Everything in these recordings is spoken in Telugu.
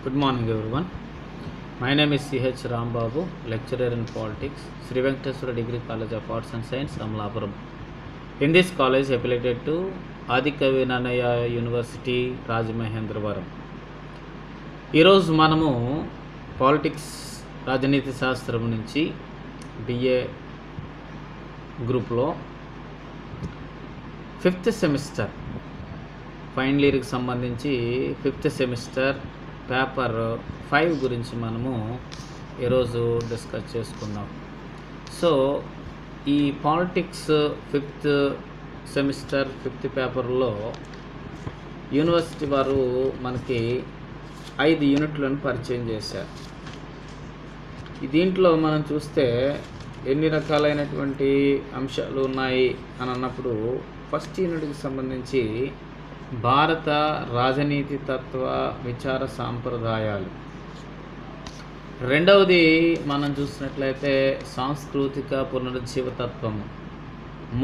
Good morning, everyone. My name is C.H. Rambabu, lecturer in politics, Sri Venkateswara Degree College of Arts and Science, Amlapuram. In this college, affiliated to Adikavi Nannaya University, Rajamahendravaram. ఈరోజు మనము పాలిటిక్స్ రాజనీతి శాస్త్రం నుంచి బిఏ గ్రూప్లో 5th సెమిస్టర్ ఫైనల్ ఇయర్కి సంబంధించి 5th సెమిస్టర్ పేపర్ 5 గురించి మనము ఈరోజు డిస్కస్ చేసుకుందాం. సో ఈ పాలిటిక్స్ 5th సెమిస్టర్ 5th పేపర్లో యూనివర్సిటీ వారు మనకి 5 యూనిట్లను పరిచయం చేశారు. దీంట్లో మనం చూస్తే ఎన్ని రకాలైనటువంటి అంశాలు ఉన్నాయి అని అన్నప్పుడు ఫస్ట్ యూనిట్కి సంబంధించి భారత రాజనీతి తత్వ విచార సాంప్రదాయాలు, రెండవది మనం చూసినట్లయితే సాంస్కృతిక పునరుజ్జీవతత్వము,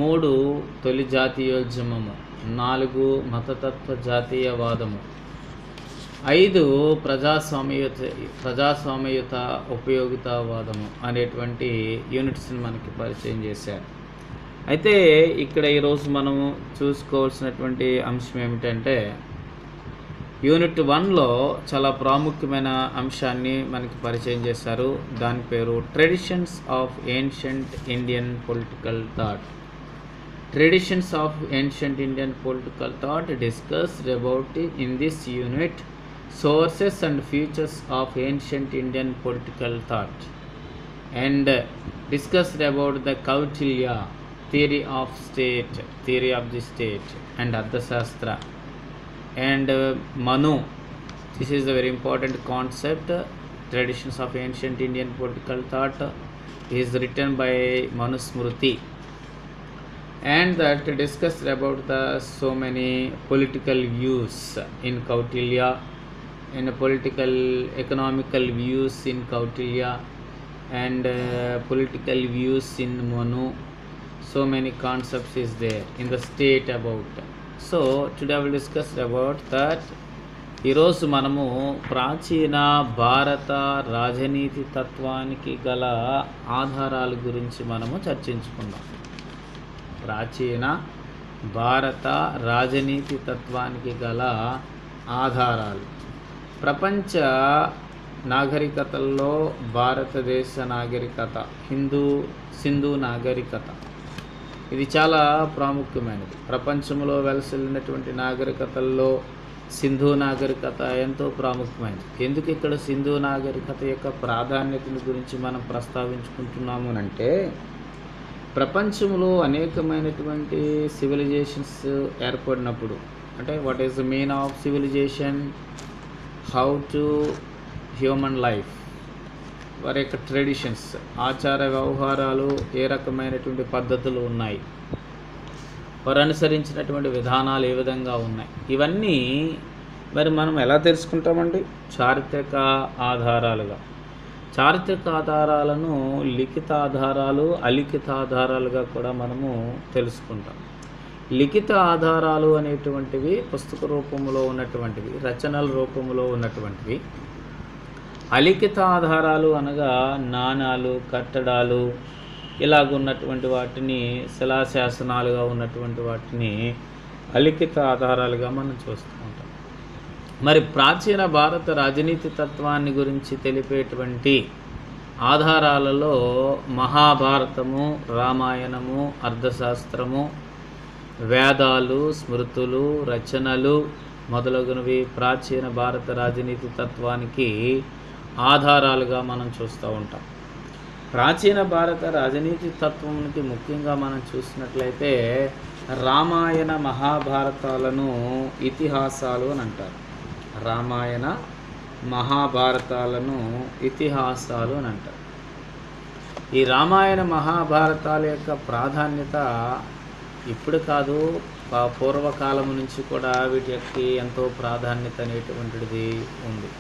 3 తొలి జాతీయోద్యమము, 4 మతతత్వ జాతీయవాదము, 5 ప్రజాస్వామ్యయుత ఉపయోగితావాదము అనేటువంటి యూనిట్స్ని మనకి పరిచయం చేశారు. అయితే ఇక్కడ ఈరోజు మనము చూసుకోవాల్సినటువంటి అంశం ఏమిటంటే యూనిట్ 1లో చాలా ప్రాముఖ్యమైన అంశాన్ని మనకి పరిచయం చేశారు. దాని పేరు traditions of ancient Indian political thought. Traditions of ancient Indian political thought discussed about in this unit sources and features of ancient Indian political thought, and discussed about the Kautilya theory of the state and Arthashastra, and Manu. This is a very important concept. Traditions of ancient Indian political thought is written by Manusmriti, and that discussed about the so many political views in Kautilya, and political economical views in Kautilya, and political views in Manu. So many concepts is there in the state about. So today I will discuss about that. ఈరోజు మనము ప్రాచీన భారత రాజనీతి తత్వానికి గల ఆధారాల గురించి మనము చర్చించుకుందాం. ప్రాచీన భారత రాజనీతి తత్వానికి గల ఆధారాలు. ప్రపంచ నాగరికతల్లో భారతదేశ నాగరికత సింధు నాగరికత ఇది చాలా ప్రాముఖ్యమైనది. ప్రపంచంలో వెలసిల్లినటువంటి నాగరికతల్లో సింధు నాగరికత ఎంతో ప్రాముఖ్యమైనది. ఎందుకు ఇక్కడ సింధు నాగరికత యొక్క ప్రాధాన్యతను గురించి మనం ప్రస్తావించుకుంటున్నాము అంటే ప్రపంచంలో అనేకమైనటువంటి సివిలైజేషన్స్ ఏర్పడినప్పుడు, అంటే what is the mean of civilisation, how to human life, వారి యొక్క ట్రెడిషన్స్, ఆచార వ్యవహారాలు, ఏ రకమైనటువంటి పద్ధతులు ఉన్నాయి, వారు అనుసరించినటువంటి విధానాలు ఏ విధంగా ఉన్నాయి, ఇవన్నీ మరి మనం ఎలా తెలుసుకుంటామండి? చారిత్రక ఆధారాలుగా. చారిత్రక ఆధారాలను లిఖిత ఆధారాలు, అలిఖిత ఆధారాలుగా కూడా మనము తెలుసుకుంటాం. లిఖిత ఆధారాలు అనేటువంటివి పుస్తక రూపంలో ఉన్నటువంటివి, రచనల రూపంలో ఉన్నటువంటివి. అలిఖిత ఆధారాలు అనగా నాణాలు, కట్టడాలు, ఇలాగున్నటువంటి వాటిని, శిలాశాసనాలుగా ఉన్నటువంటి వాటిని అలిఖిత ఆధారాలుగా మనం చూస్తూ ఉంటాం. మరి ప్రాచీన భారత రాజనీతి తత్వాన్ని గురించి తెలిపేటువంటి ఆధారాలలో మహాభారతము, రామాయణము, అర్థశాస్త్రము, వేదాలు, స్మృతులు, రచనలు మొదలగునవి ప్రాచీన భారత రాజనీతి తత్వానికి ఆధారాలుగా మనం చూస్తూ ఉంటాం. ప్రాచీన భారత రాజనీతి తత్వానికి ముఖ్యంగా మనం చూసినట్లయితే రామాయణ మహాభారతాలను ఇతిహాసాలు అని అంటారు. రామాయణ మహాభారతాలను ఇతిహాసాలు అని అంటారు. ఈ రామాయణ మహాభారతాల యొక్క ప్రాధాన్యత ఇప్పుడు కాదు, పూర్వకాలం నుంచి కూడా వీటి యొక్క ఎంతో ప్రాధాన్యత అనేటువంటిది ఉంది.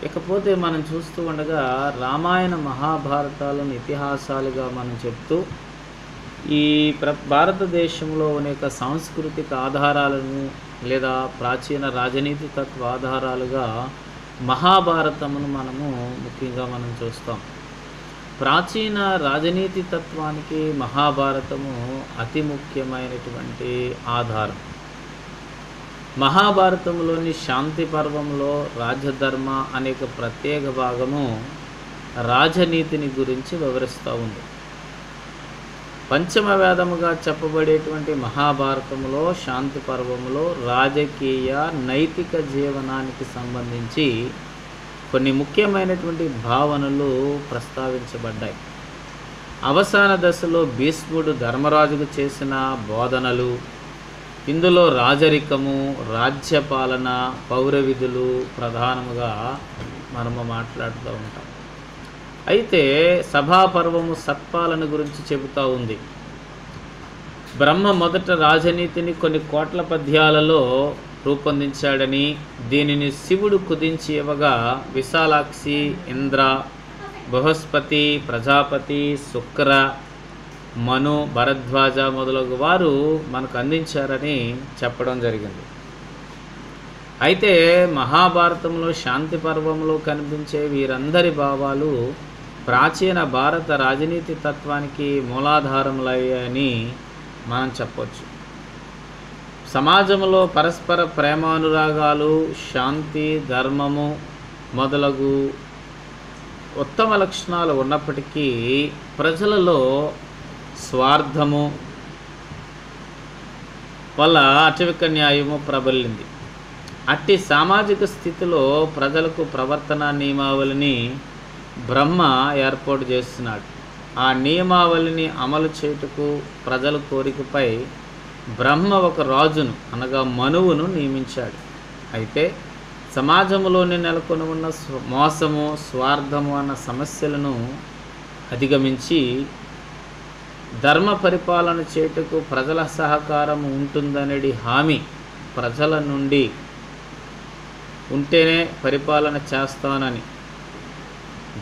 ఇకపోతే మనం చూస్తూ ఉండగా రామాయణ మహాభారతాలను ఇతిహాసాలుగా మనం చెప్తూ ఈ భారతదేశంలో అనేక సాంస్కృతిక ఆధారాలను లేదా ప్రాచీన రాజనీతి తత్వ ఆధారాలుగా మహాభారతమును మనము ముఖ్యంగా మనం చూస్తాం. ప్రాచీన రాజనీతి తత్వానికి మహాభారతము అతి ముఖ్యమైనటువంటి ఆధారం. మహాభారతంలోని శాంతి పర్వంలో రాజధర్మ అనేక ప్రత్యేక భాగము రాజనీతిని గురించి వివరిస్తూ ఉంది. పంచమ వేదముగా చెప్పబడేటువంటి మహాభారతంలో శాంతి పర్వంలో రాజకీయ నైతిక జీవనానికి సంబంధించి కొన్ని ముఖ్యమైనటువంటి భావనలు ప్రస్తావించబడ్డాయి. అవసాన దశలో భీష్ముడు ధర్మరాజుకు చేసిన బోధనలు, ఇందులో రాజరికము, రాజ్యపాలన, పౌర విధులు ప్రధానముగా మనము మాట్లాడుతూ ఉంటాం. అయితే సభాపర్వము సత్పాలన గురించి చెబుతూ ఉంది. బ్రహ్మ మొదట రాజనీతిని కొన్ని కోట్ల పద్యాలలో రూపొందించాడని, దీనిని శివుడు కుదించి ఇవ్వగా విశాలాక్షి, ఇంద్ర, బృహస్పతి, ప్రజాపతి, శుక్ర, మను, భరద్వాజ మొదలగు వారు మనకు అందించారని చెప్పడం జరిగింది. అయితే మహాభారతంలో శాంతి పర్వంలో కనిపించే వీరందరి భావాలు ప్రాచీన భారత రాజనీతి తత్వానికి మూలాధారములయ్యాయని మనం చెప్పవచ్చు. సమాజంలో పరస్పర ప్రేమానురాగాలు, శాంతి, ధర్మము మొదలగు ఉత్తమ లక్షణాలు ఉన్నప్పటికీ ప్రజలలో స్వార్థము వల్ల అటవిక న్యాయము ప్రబలింది. అట్టి సామాజిక స్థితిలో ప్రజలకు ప్రవర్తన నియమావళిని బ్రహ్మ ఏర్పాటు చేస్తున్నాడు. ఆ నియమావళిని అమలు చేయుటకు ప్రజల కోరికపై బ్రహ్మ ఒక రాజును అనగా మనువును నియమించాడు. అయితే సమాజంలోని నెలకొని ఉన్న మోసము, స్వార్థము అన్న సమస్యలను అధిగమించి ధర్మ పరిపాలన చేయుటకు ప్రజల సహకారం ఉంటుందనేది హామీ ప్రజల నుండి ఉంటేనే పరిపాలన చేస్తానని,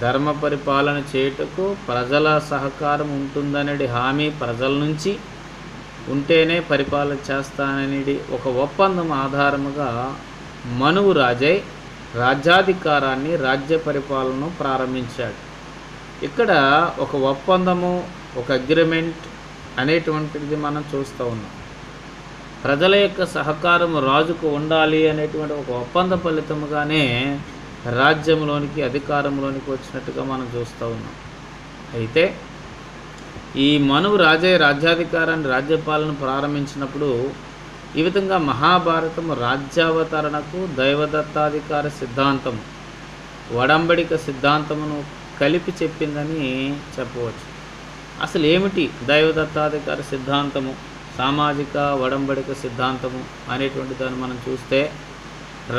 ధర్మ పరిపాలన చేయుటకు ప్రజల సహకారం ఉంటుందనేది హామీ ప్రజల నుంచి ఉంటేనే పరిపాలన చేస్తాననేది ఒక ఒప్పందం ఆధారముగా మనువు రాజై రాజ్యాధికారాన్ని, రాజ్య పరిపాలనను ప్రారంభించాడు. ఇక్కడ ఒక ఒప్పందము, ఒక అగ్రిమెంట్ అనేటువంటిది మనం చూస్తూ ఉన్నాం. ప్రజల యొక్క సహకారం రాజుకు ఉండాలి అనేటువంటి ఒక ఒప్పంద ఫలితముగానే రాజ్యంలోనికి, అధికారంలోనికి వచ్చినట్టుగా మనం చూస్తూ ఉన్నాం. అయితే ఈ మనువు రాజే రాజ్యాధికారాన్ని, రాజ్యపాలన ప్రారంభించినప్పుడు ఈ విధంగా మహాభారతము రాజ్యావతరణకు దైవదత్తాధికార సిద్ధాంతము, వడంబడిక సిద్ధాంతమును కలిపి చెప్పిందని చెప్పవచ్చు. అసలు ఏమిటి దైవదత్తాధికార సిద్ధాంతము, సామాజిక వడంబడిక సిద్ధాంతము అనేటువంటి దాన్ని మనం చూస్తే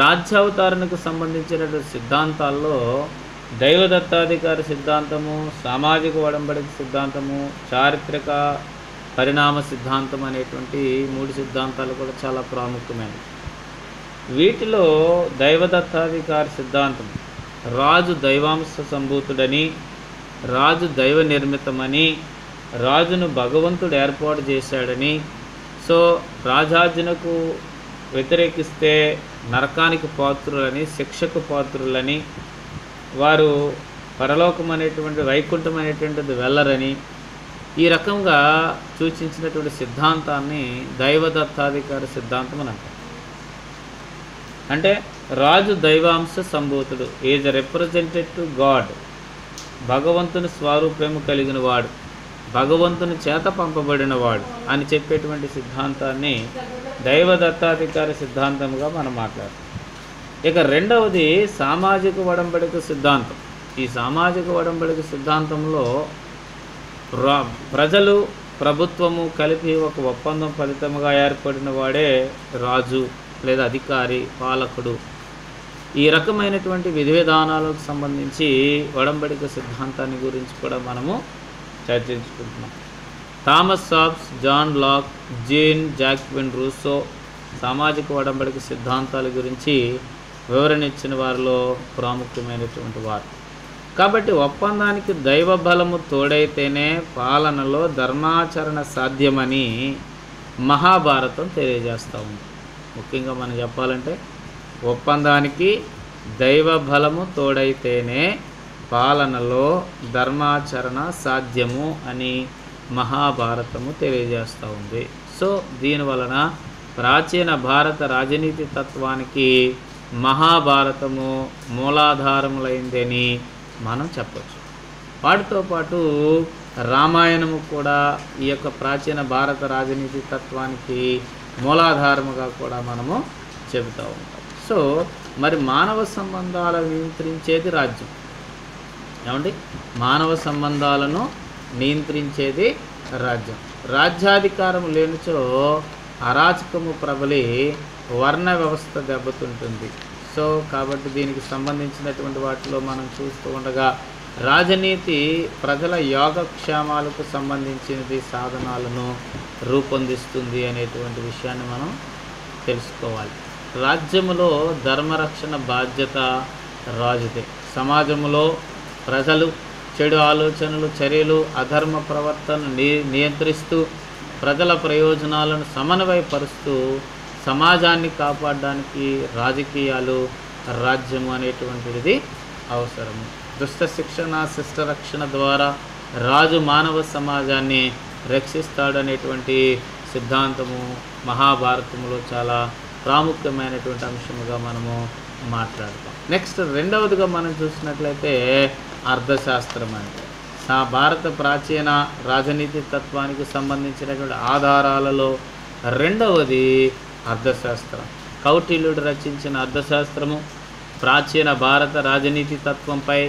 రాజ్యావతరణకు సంబంధించినటువంటి సిద్ధాంతాల్లో దైవదత్తాధికార సిద్ధాంతము, సామాజిక వడంబడిక సిద్ధాంతము, చారిత్రక పరిణామ సిద్ధాంతం అనేటువంటి 3 సిద్ధాంతాలు కూడా చాలా ప్రాముఖ్యమైనవి. వీటిలో దైవదత్తాధికార సిద్ధాంతం రాజు దైవాంశ సంభూతుడని, రాజు దైవ నిర్మితమని, రాజును భగవంతుడు ఏర్పాటు చేశాడని, సో రాజాజ్ఞకు వ్యతిరేకిస్తే నరకానికి పాత్రులని, శిక్షకు పాత్రులని, వారు పరలోకం అనేటువంటి వైకుంఠం అనేటువంటిది వెళ్ళరని, ఈ రకంగా సూచించినటువంటి సిద్ధాంతాన్ని దైవదత్తాధికార సిద్ధాంతం అని అంటారు. అంటే రాజు దైవాంశ సంభూతుడు, ఈజ్ రిప్రజెంటేటివ్ గాడ్, భగవంతుని స్వరూపము కలిగిన వాడు, భగవంతుని చేత పంపబడినవాడు అని చెప్పేటువంటి సిద్ధాంతాన్ని దైవదత్తాధికార సిద్ధాంతంగా మనం మాట్లాడతాం. ఇక రెండవది సామాజిక వడంబడిక సిద్ధాంతం. ఈ సామాజిక వడంబడిక సిద్ధాంతంలో ప్రజలు, ప్రభుత్వము కలిపి ఒక ఒప్పందం ఫలితముగా ఏర్పడిన వాడే రాజు లేదా అధికారి, పాలకుడు. ఈ రకమైనటువంటి విధి విధానాలకు సంబంధించి వడంబడిక సిద్ధాంతాన్ని గురించి కూడా మనము చర్చించుకుంటున్నాం. Thomas Hobbes, John Locke, Jean Jacques Rousseau సామాజిక వడంబడిక సిద్ధాంతాల గురించి వివరణ ఇచ్చిన వారిలో ప్రాముఖ్యమైనటువంటి వారు. కాబట్టి ఒప్పందానికి దైవ బలము తోడైతేనే పాలనలో ధర్మాచరణ సాధ్యమని మహాభారతం తెలియజేస్తూ ఉంది. ముఖ్యంగా మనం చెప్పాలంటే ఒప్పందానికి దైవ బలము తోడైతేనే పాలనలో ధర్మాచరణ సాధ్యము అని మహాభారతము తెలియజేస్తూ ఉంది. సో దీనివలన ప్రాచీన భారత రాజనీతి తత్వానికి మహాభారతము మూలాధారములైందని మనం చెప్పచ్చు. వాటితో పాటు రామాయణము కూడా ఈ యొక్క ప్రాచీన భారత రాజనీతి తత్వానికి మూలాధారముగా కూడా మనము చెబుతూ ఉంటాం. సో మరి మానవ సంబంధాలను నియంత్రించేది రాజ్యం. ఏమండి, మానవ సంబంధాలను నియంత్రించేది రాజ్యం. రాజ్యాధికారం లేనిచో అరాచకము ప్రబలి వర్ణ వ్యవస్థ దెబ్బతింటుంది. సో కాబట్టి దీనికి సంబంధించినటువంటి వాటిలో మనం చూస్తూ ఉండగా రాజనీతి ప్రజల యోగక్షేమాలకు సంబంధించినది సాధనాలను రూపొందిస్తుంది అనేటువంటి విషయాన్ని మనం తెలుసుకోవాలి. రాజ్యములో ధర్మరక్షణ బాధ్యత రాజుదే. సమాజంలో ప్రజలు చెడు ఆలోచనలు, చర్యలు, అధర్మ ప్రవర్తన నియంత్రిస్తూ ప్రజల ప్రయోజనాలను సమన్వయపరుస్తూ సమాజాన్ని కాపాడడానికి రాజకీయాలు, రాజ్యము అనేటువంటిది అవసరము. దుష్ట శిక్షణ, శిష్ట రక్షణ ద్వారా రాజు మానవ సమాజాన్ని రక్షిస్తాడనేటువంటి సిద్ధాంతము మహాభారతములో చాలా ప్రాముఖ్యమైనటువంటి అంశముగా మనము మాట్లాడతాం. నెక్స్ట్ రెండవదిగా మనం చూసినట్లయితే అర్థశాస్త్రం. అంటే భారత ప్రాచీన రాజనీతి తత్వానికి సంబంధించినటువంటి ఆధారాలలో రెండవది అర్థశాస్త్రం. కౌటిల్యుడు రచించిన అర్థశాస్త్రము ప్రాచీన భారత రాజనీతి తత్వంపై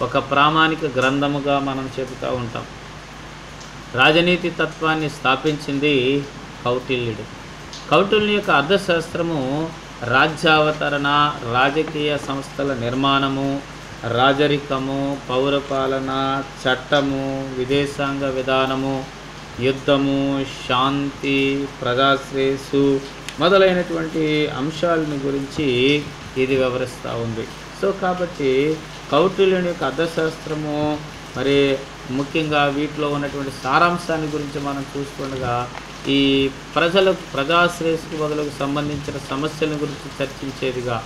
ఒక ప్రామాణిక గ్రంథముగా మనం చెబుతూ ఉంటాం. రాజనీతి తత్వాన్ని స్థాపించింది కౌటిల్యుడు. కౌటిల్యుని యొక్క అర్థశాస్త్రము రాజ్యావతరణ, రాజకీయ సంస్థల నిర్మాణము, రాజరికము, పౌరపాలన, చట్టము, విదేశాంగ విధానము, యుద్ధము, శాంతి, ప్రజాశ్రేయస్సు మొదలైనటువంటి అంశాలని గురించి ఇది వివరిస్తూ ఉంది. సో కాబట్టి కౌటిల్యుని యొక్క అర్థశాస్త్రము మరి ముఖ్యంగా వీటిలో ఉన్నటువంటి సారాంశాన్ని గురించి మనం చూస్తుండగా ఈ ప్రజాశ్రేయస్సుకు బదులకు సంబంధించిన సమస్యల గురించి చర్చించేదిగా,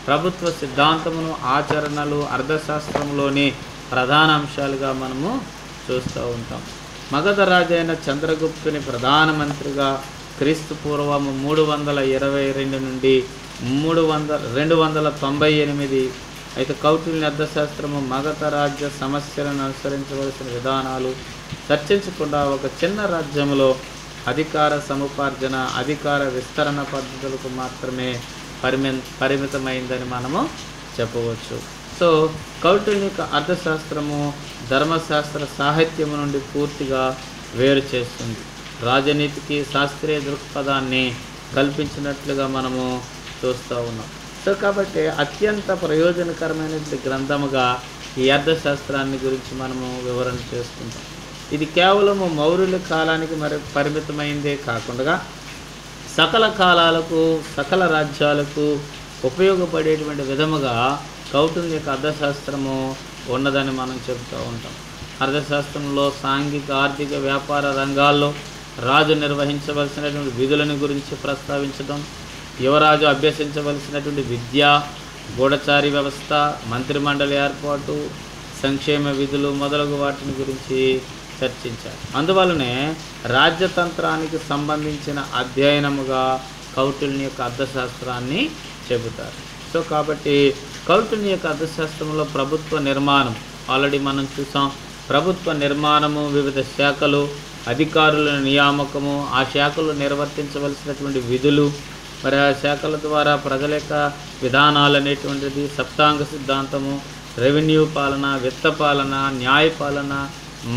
ప్రభుత్వ సిద్ధాంతమును, ఆచరణలు అర్థశాస్త్రంలోని ప్రధాన అంశాలుగా మనము చూస్తూ ఉంటాం. మగధ రాజైన చంద్రగుప్తుని ప్రధానమంత్రిగా క్రీస్తు పూర్వము 322 నుండి 298 అయితే కౌటిల్యుని అర్థశాస్త్రము మగధ రాజ్య సమస్యలను అనుసరించవలసిన విధానాలు చర్చించకుండా ఒక చిన్న రాజ్యంలో అధికార సముపార్జన, అధికార విస్తరణ పద్ధతులకు మాత్రమే పరిమితమైందని మనము చెప్పవచ్చు. సో కౌటిల్యుని యొక్క అర్థశాస్త్రము ధర్మశాస్త్ర సాహిత్యము నుండి పూర్తిగా వేరు చేస్తుంది. రాజనీతికి శాస్త్రీయ దృక్పథాన్ని కల్పించినట్లుగా మనము చూస్తూ ఉన్నాం. సో కాబట్టి అత్యంత ప్రయోజనకరమైనటువంటి గ్రంథముగా ఈ అర్థశాస్త్రాన్ని గురించి మనము వివరణ చేసుకుంటాం. ఇది కేవలము మౌర్యుల కాలానికి మరి పరిమితమైందే కాకుండా సకల కాలాలకు, సకల రాజ్యాలకు ఉపయోగపడేటువంటి విధముగా కౌటిల్యుని యొక్క అర్థశాస్త్రము ఉన్నదని మనం చెబుతూ ఉంటాం. అర్థశాస్త్రంలో సాంఘిక, ఆర్థిక, వ్యాపార రంగాల్లో రాజు నిర్వహించవలసినటువంటి విధులను గురించి ప్రస్తావించడం, యువరాజు అభ్యసించవలసినటువంటి విద్య, గూఢచారి వ్యవస్థ, మంత్రిమండలి ఏర్పాటు, సంక్షేమ విధులు మొదలగు వాటిని గురించి చర్చించారు. అందువల్లనే రాజ్యతంత్రానికి సంబంధించిన అధ్యయనముగా కౌటిల్యుని యొక్క అర్థశాస్త్రాన్ని చెబుతారు. సో కాబట్టి కౌటిల్యుని యొక్క అర్థశాస్త్రంలో ప్రభుత్వ నిర్మాణం ఆల్రెడీ మనం చూసాం. ప్రభుత్వ నిర్మాణము, వివిధ శాఖలు, అధికారుల నియామకము, ఆ శాఖలు నిర్వర్తించవలసినటువంటి విధులు, మరి ఆ శాఖల ద్వారా ప్రజల యొక్క విధానాలు అనేటువంటిది, సప్తాంగ సిద్ధాంతము, రెవెన్యూ పాలన, విత్త పాలన, న్యాయపాలన,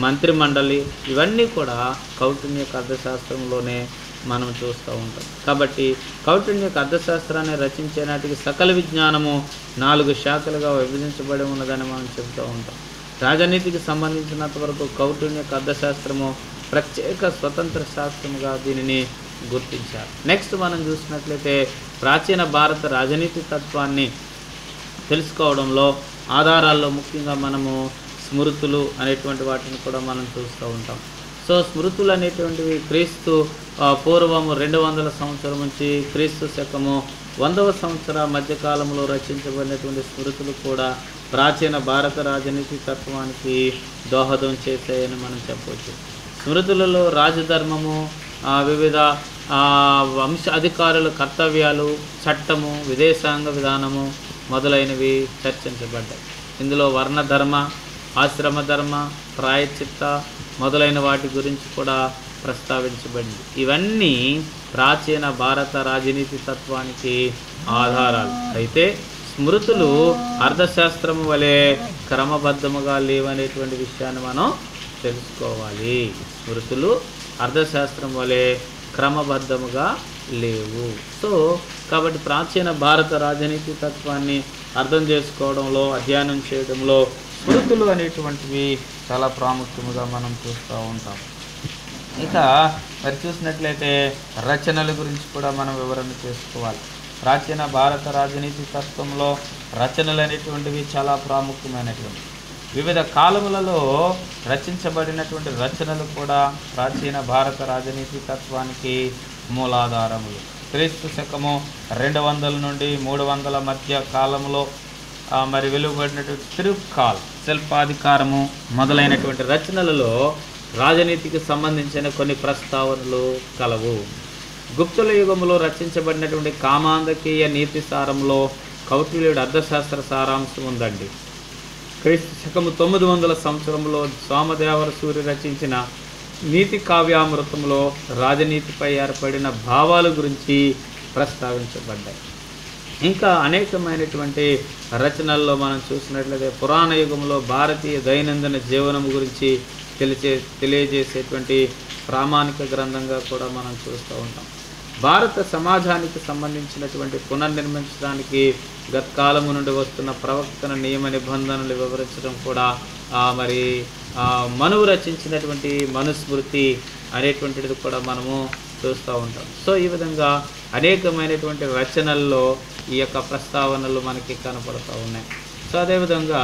మంత్రిమండలి, ఇవన్నీ కూడా కౌటిల్యుని యొక్క అర్థశాస్త్రంలోనే మనం చూస్తూ ఉంటాం. కాబట్టి కౌటిల్యుని యొక్క అర్థశాస్త్రాన్ని రచించే నాటికి సకల విజ్ఞానము 4 శాఖలుగా విభజించబడి ఉన్నదని మనం చెబుతూ ఉంటాం. రాజనీతికి సంబంధించినంత వరకు కౌటిల్యుని యొక్క అర్థశాస్త్రము ప్రత్యేక స్వతంత్ర శాస్త్రముగా దీనిని గుర్తించారు. నెక్స్ట్ మనం చూసినట్లయితే ప్రాచీన భారత రాజనీతి తత్వాన్ని తెలుసుకోవడంలో ఆధారాల్లో ముఖ్యంగా మనము స్మృతులు అనేటువంటి వాటిని కూడా మనం చూస్తూ ఉంటాం. సో స్మృతులు అనేటువంటివి క్రీస్తు పూర్వము 200 సంవత్సరం నుంచి క్రీస్తు శకము 100వ సంవత్సర మధ్యకాలంలో రచించబడినటువంటి స్మృతులు కూడా ప్రాచీన భారత రాజనీతి తత్వానికి దోహదం చేశాయని మనం చెప్పవచ్చు. స్మృతులలో రాజధర్మము, వివిధ వంశ అధికారుల కర్తవ్యాలు, చట్టము, విదేశాంగ విధానము మొదలైనవి చర్చించబడ్డాయి. ఇందులో వర్ణధర్మ, ఆశ్రమ ధర్మ, ప్రాయశ్చిత్త మొదలైన వాటి గురించి కూడా ప్రస్తావించబడింది. ఇవన్నీ ప్రాచీన భారత రాజనీతి తత్వానికి ఆధారాలు. అయితే స్మృతులు అర్థశాస్త్రము వలె క్రమబద్ధముగా లేవనేటువంటి విషయాన్ని మనం తెలుసుకోవాలి. స్మృతులు అర్థశాస్త్రం వలె క్రమబద్ధముగా లేవు. సో కాబట్టి ప్రాచీన భారత రాజనీతి తత్వాన్ని అర్థం చేసుకోవడంలో, అధ్యయనం చేయడంలో స్మృతులు అనేటువంటివి చాలా ప్రాముఖ్యముగా మనం చూస్తూ ఉంటాం. ఇక మరి చూసినట్లయితే రచనల గురించి కూడా మనం వివరణ చేసుకోవాలి. ప్రాచీన భారత రాజనీతి తత్వంలో రచనలు అనేటువంటివి చాలా ప్రాముఖ్యమైనటువంటి. వివిధ కాలములలో రచించబడినటువంటి రచనలు కూడా ప్రాచీన భారత రాజనీతి తత్వానికి మూలాధారములు. క్రీస్తు శకము 200 నుండి 300 మధ్య కాలంలో మరి వెలువడినటువంటి తిరుక్కాల్, శిల్పాధికారము మొదలైనటువంటి రచనలలో రాజనీతికి సంబంధించిన కొన్ని ప్రస్తావనలు కలవు. గుప్తుల యుగంలో రచించబడినటువంటి కామాంధకీయ నీతి సారంలో కౌటిల్యుడి అర్థశాస్త్ర సారాంశం ఉందండి. క్రీస్తు శకము 900 సంవత్సరంలో సోమదేవర సూర్య రచించిన నీతి కావ్యామృతంలో రాజనీతిపై ఏర్పడిన భావాల గురించి ప్రస్తావించబడ్డాయి. ఇంకా అనేకమైనటువంటి రచనల్లో మనం చూసినట్లయితే పురాణ యుగంలో భారతీయ దైనందిన జీవనం గురించి తెలియజేసేటువంటి ప్రామాణిక గ్రంథంగా కూడా మనం చూస్తూ ఉంటాం. భారత సమాజానికి సంబంధించినటువంటి పునర్నిర్మించడానికి గతకాలము నుండి వస్తున్న ప్రవక్తన నియమ నిబంధనలు వివరించడం కూడా మరి మనువు రచించినటువంటి మనుస్మృతి అనేటువంటిది కూడా మనము చూస్తూ ఉంటాం. సో ఈ విధంగా అనేకమైనటువంటి రచనల్లో ఈ యొక్క ప్రస్తావనలు మనకి కనపడుతూ ఉన్నాయి. సో అదేవిధంగా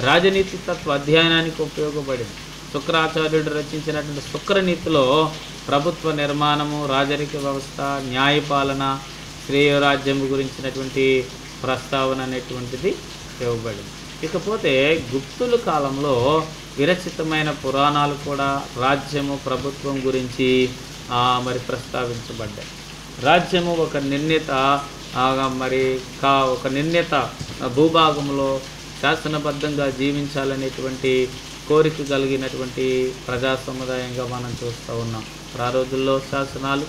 రాజనీతి తత్వ అధ్యయనానికి ఉపయోగపడింది. శుక్రాచార్యుడు రచించినటువంటి శుక్రనీతిలో ప్రభుత్వ నిర్మాణము, రాజరిక వ్యవస్థ, న్యాయపాలన, శ్రేయోరాజ్యము గురించినటువంటి ప్రస్తావన అనేటువంటిది ఇవ్వబడింది. ఇకపోతే గుప్తుల కాలంలో విరచితమైన పురాణాలు కూడా రాజ్యము, ప్రభుత్వం గురించి మరి ప్రస్తావించబడ్డాయి. రాజ్యము ఒక నిర్ణీత ఒక నిర్ణీత భూభాగంలో శాసనబద్ధంగా జీవించాలనేటువంటి కోరిక కలిగినటువంటి ప్రజా సముదాయంగా మనం చూస్తూ ఉన్నాం. ఆ రోజుల్లో శాసనాలు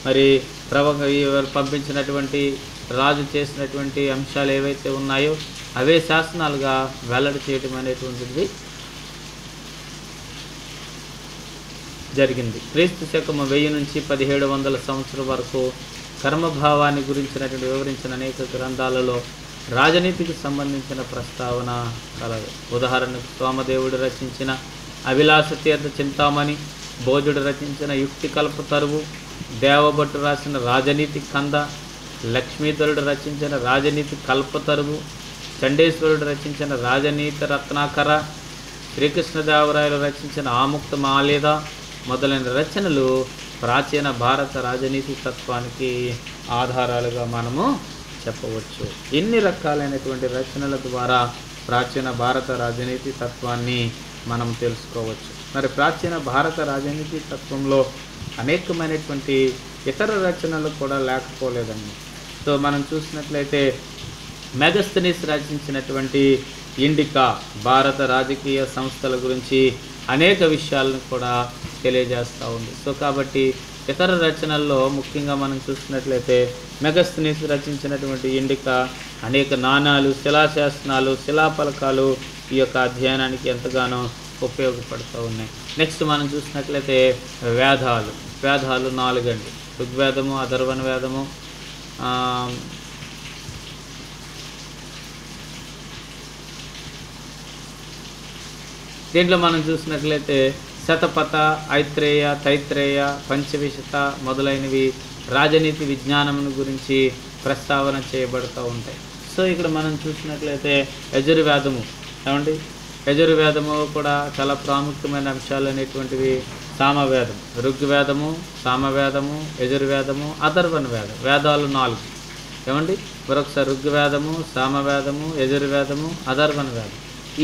మరి పంపించినటువంటి రాజు చేసినటువంటి అంశాలు ఏవైతే ఉన్నాయో అవే శాసనాలుగా వెల్లడి చేయడం అనేటువంటిది జరిగింది. క్రీస్తు శకము 1000 నుంచి 1700 సంవత్సరం వరకు కర్మభావాన్ని గురించినటువంటి వివరించిన అనేక గ్రంథాలలో రాజనీతికి సంబంధించిన ప్రస్తావన కలదు. ఉదాహరణకు సోమదేవుడు రచించిన అభిలాష తీర్థ చింతామణి, భోజుడు రచించిన యుక్తి కల్ప తరువు, దేవభట్టు రాసిన రాజనీతి కంద, లక్ష్మీధరుడు రచించిన రాజనీతి కల్పతరువు, చండేశ్వరుడు రచించిన రాజనీతి రత్నాకర, శ్రీకృష్ణదేవరాయలు రచించిన ఆముక్త మాలేద మొదలైన రచనలు ప్రాచీన భారత రాజనీతి తత్వానికి ఆధారాలుగా మనము చెప్పవచ్చు. ఎన్ని రకాలైనటువంటి రచనల ద్వారా ప్రాచీన భారత రాజనీతి తత్వాన్ని మనం తెలుసుకోవచ్చు. మరి ప్రాచీన భారత రాజనీతి తత్వంలో అనేకమైనటువంటి ఇతర రచనలు కూడా లేకపోలేదండి. సో మనం చూసినట్లయితే మెగస్తనీస్ రచించినటువంటి ఇండికా భారత రాజకీయ సంస్థల గురించి అనేక విషయాలను కూడా తెలియజేస్తూ ఉంది. సో కాబట్టి ఇతర రచనల్లో ముఖ్యంగా మనం చూసినట్లయితే మెగస్తనీస్ రచించినటువంటి ఇండికా అనేక నాణాలు, శిలాశాసనాలు, శిలాఫలకాలు ఈ యొక్క అధ్యయనానికి ఎంతగానో ఉపయోగపడుతూ ఉన్నాయి. నెక్స్ట్ మనం చూసినట్లయితే వేదాలు 4 అండి. ఋగ్వేదము, అథర్వణ వేదము, దీంట్లో మనం చూసినట్లయితే శతపథ, ఐత్రేయ, తైత్రేయ, పంచవిశత మొదలైనవి రాజనీతి విజ్ఞానమును గురించి ప్రస్తావన చేయబడుతూ ఉంటాయి. సో ఇక్కడ మనం చూసినట్లయితే యజుర్వేదము ఏమండి, యజుర్వేదము కూడా చాలా ప్రాముఖ్యమైన అంశాలు అనేటువంటివి. సామవేదం, ఋగ్వేదము, సామవేదము, యజుర్వేదము, అథర్వణ వేదం, వేదాలు 4. ఏమండి? మరొకసారి ఋగ్వేదము, సామవేదము, యజుర్వేదము, అథర్వణ వేదం,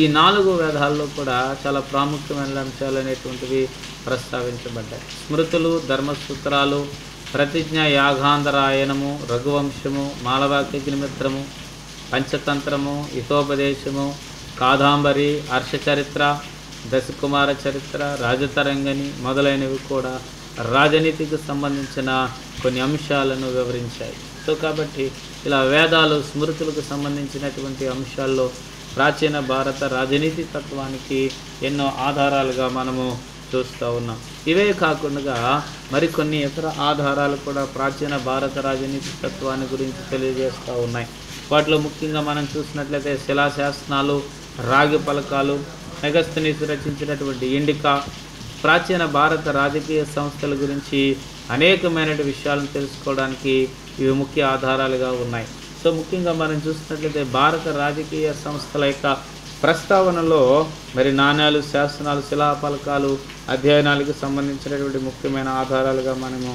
ఈ 4 వేదాల్లో కూడా చాలా ప్రాముఖ్యమైన అంశాలు అనేటువంటివి ప్రస్తావించబడ్డాయి. స్మృతులు, ధర్మసూత్రాలు, ప్రతిజ్ఞ, యాగాంధరాయణము, రఘువంశము, మాళవాక్యగ్నిమిత్రము, పంచతంత్రము, హితోపదేశము, కాదాంబరి, హర్షచరిత్ర, దశకుమార చరిత్ర, రాజతరంగిణి మొదలైనవి కూడా రాజనీతికి సంబంధించిన కొన్ని అంశాలను వివరించాయి. సో కాబట్టి ఇలా వేదాలు, స్మృతులకు సంబంధించినటువంటి అంశాల్లో ప్రాచీన భారత రాజనీతి తత్వానికి ఎన్నో ఆధారాలుగా మనము చూస్తూ ఉన్నాం. ఇవే కాకుండా మరికొన్ని ఇతర ఆధారాలు కూడా ప్రాచీన భారత రాజనీతి తత్వాన్ని గురించి తెలియజేస్తూ ఉన్నాయి. వాటిలో ముఖ్యంగా మనం చూసినట్లయితే శిలాశాసనాలు, రాగి పలకాలు, మెగస్తనీస్ రచించినటువంటి ఇండికా, ప్రాచీన భారత రాజకీయ సంస్థల గురించి అనేకమైన విషయాలను తెలుసుకోవడానికి ఇవి ముఖ్య ఆధారాలుగా ఉన్నాయి. సో ముఖ్యంగా మనం చూసినట్లయితే భారత రాజకీయ సంస్థల యొక్క ప్రస్తావనలో మరి నాణ్యాలు, శాసనాలు, శిలాఫలకాలు అధ్యయనాలకు సంబంధించినటువంటి ముఖ్యమైన ఆధారాలుగా మనము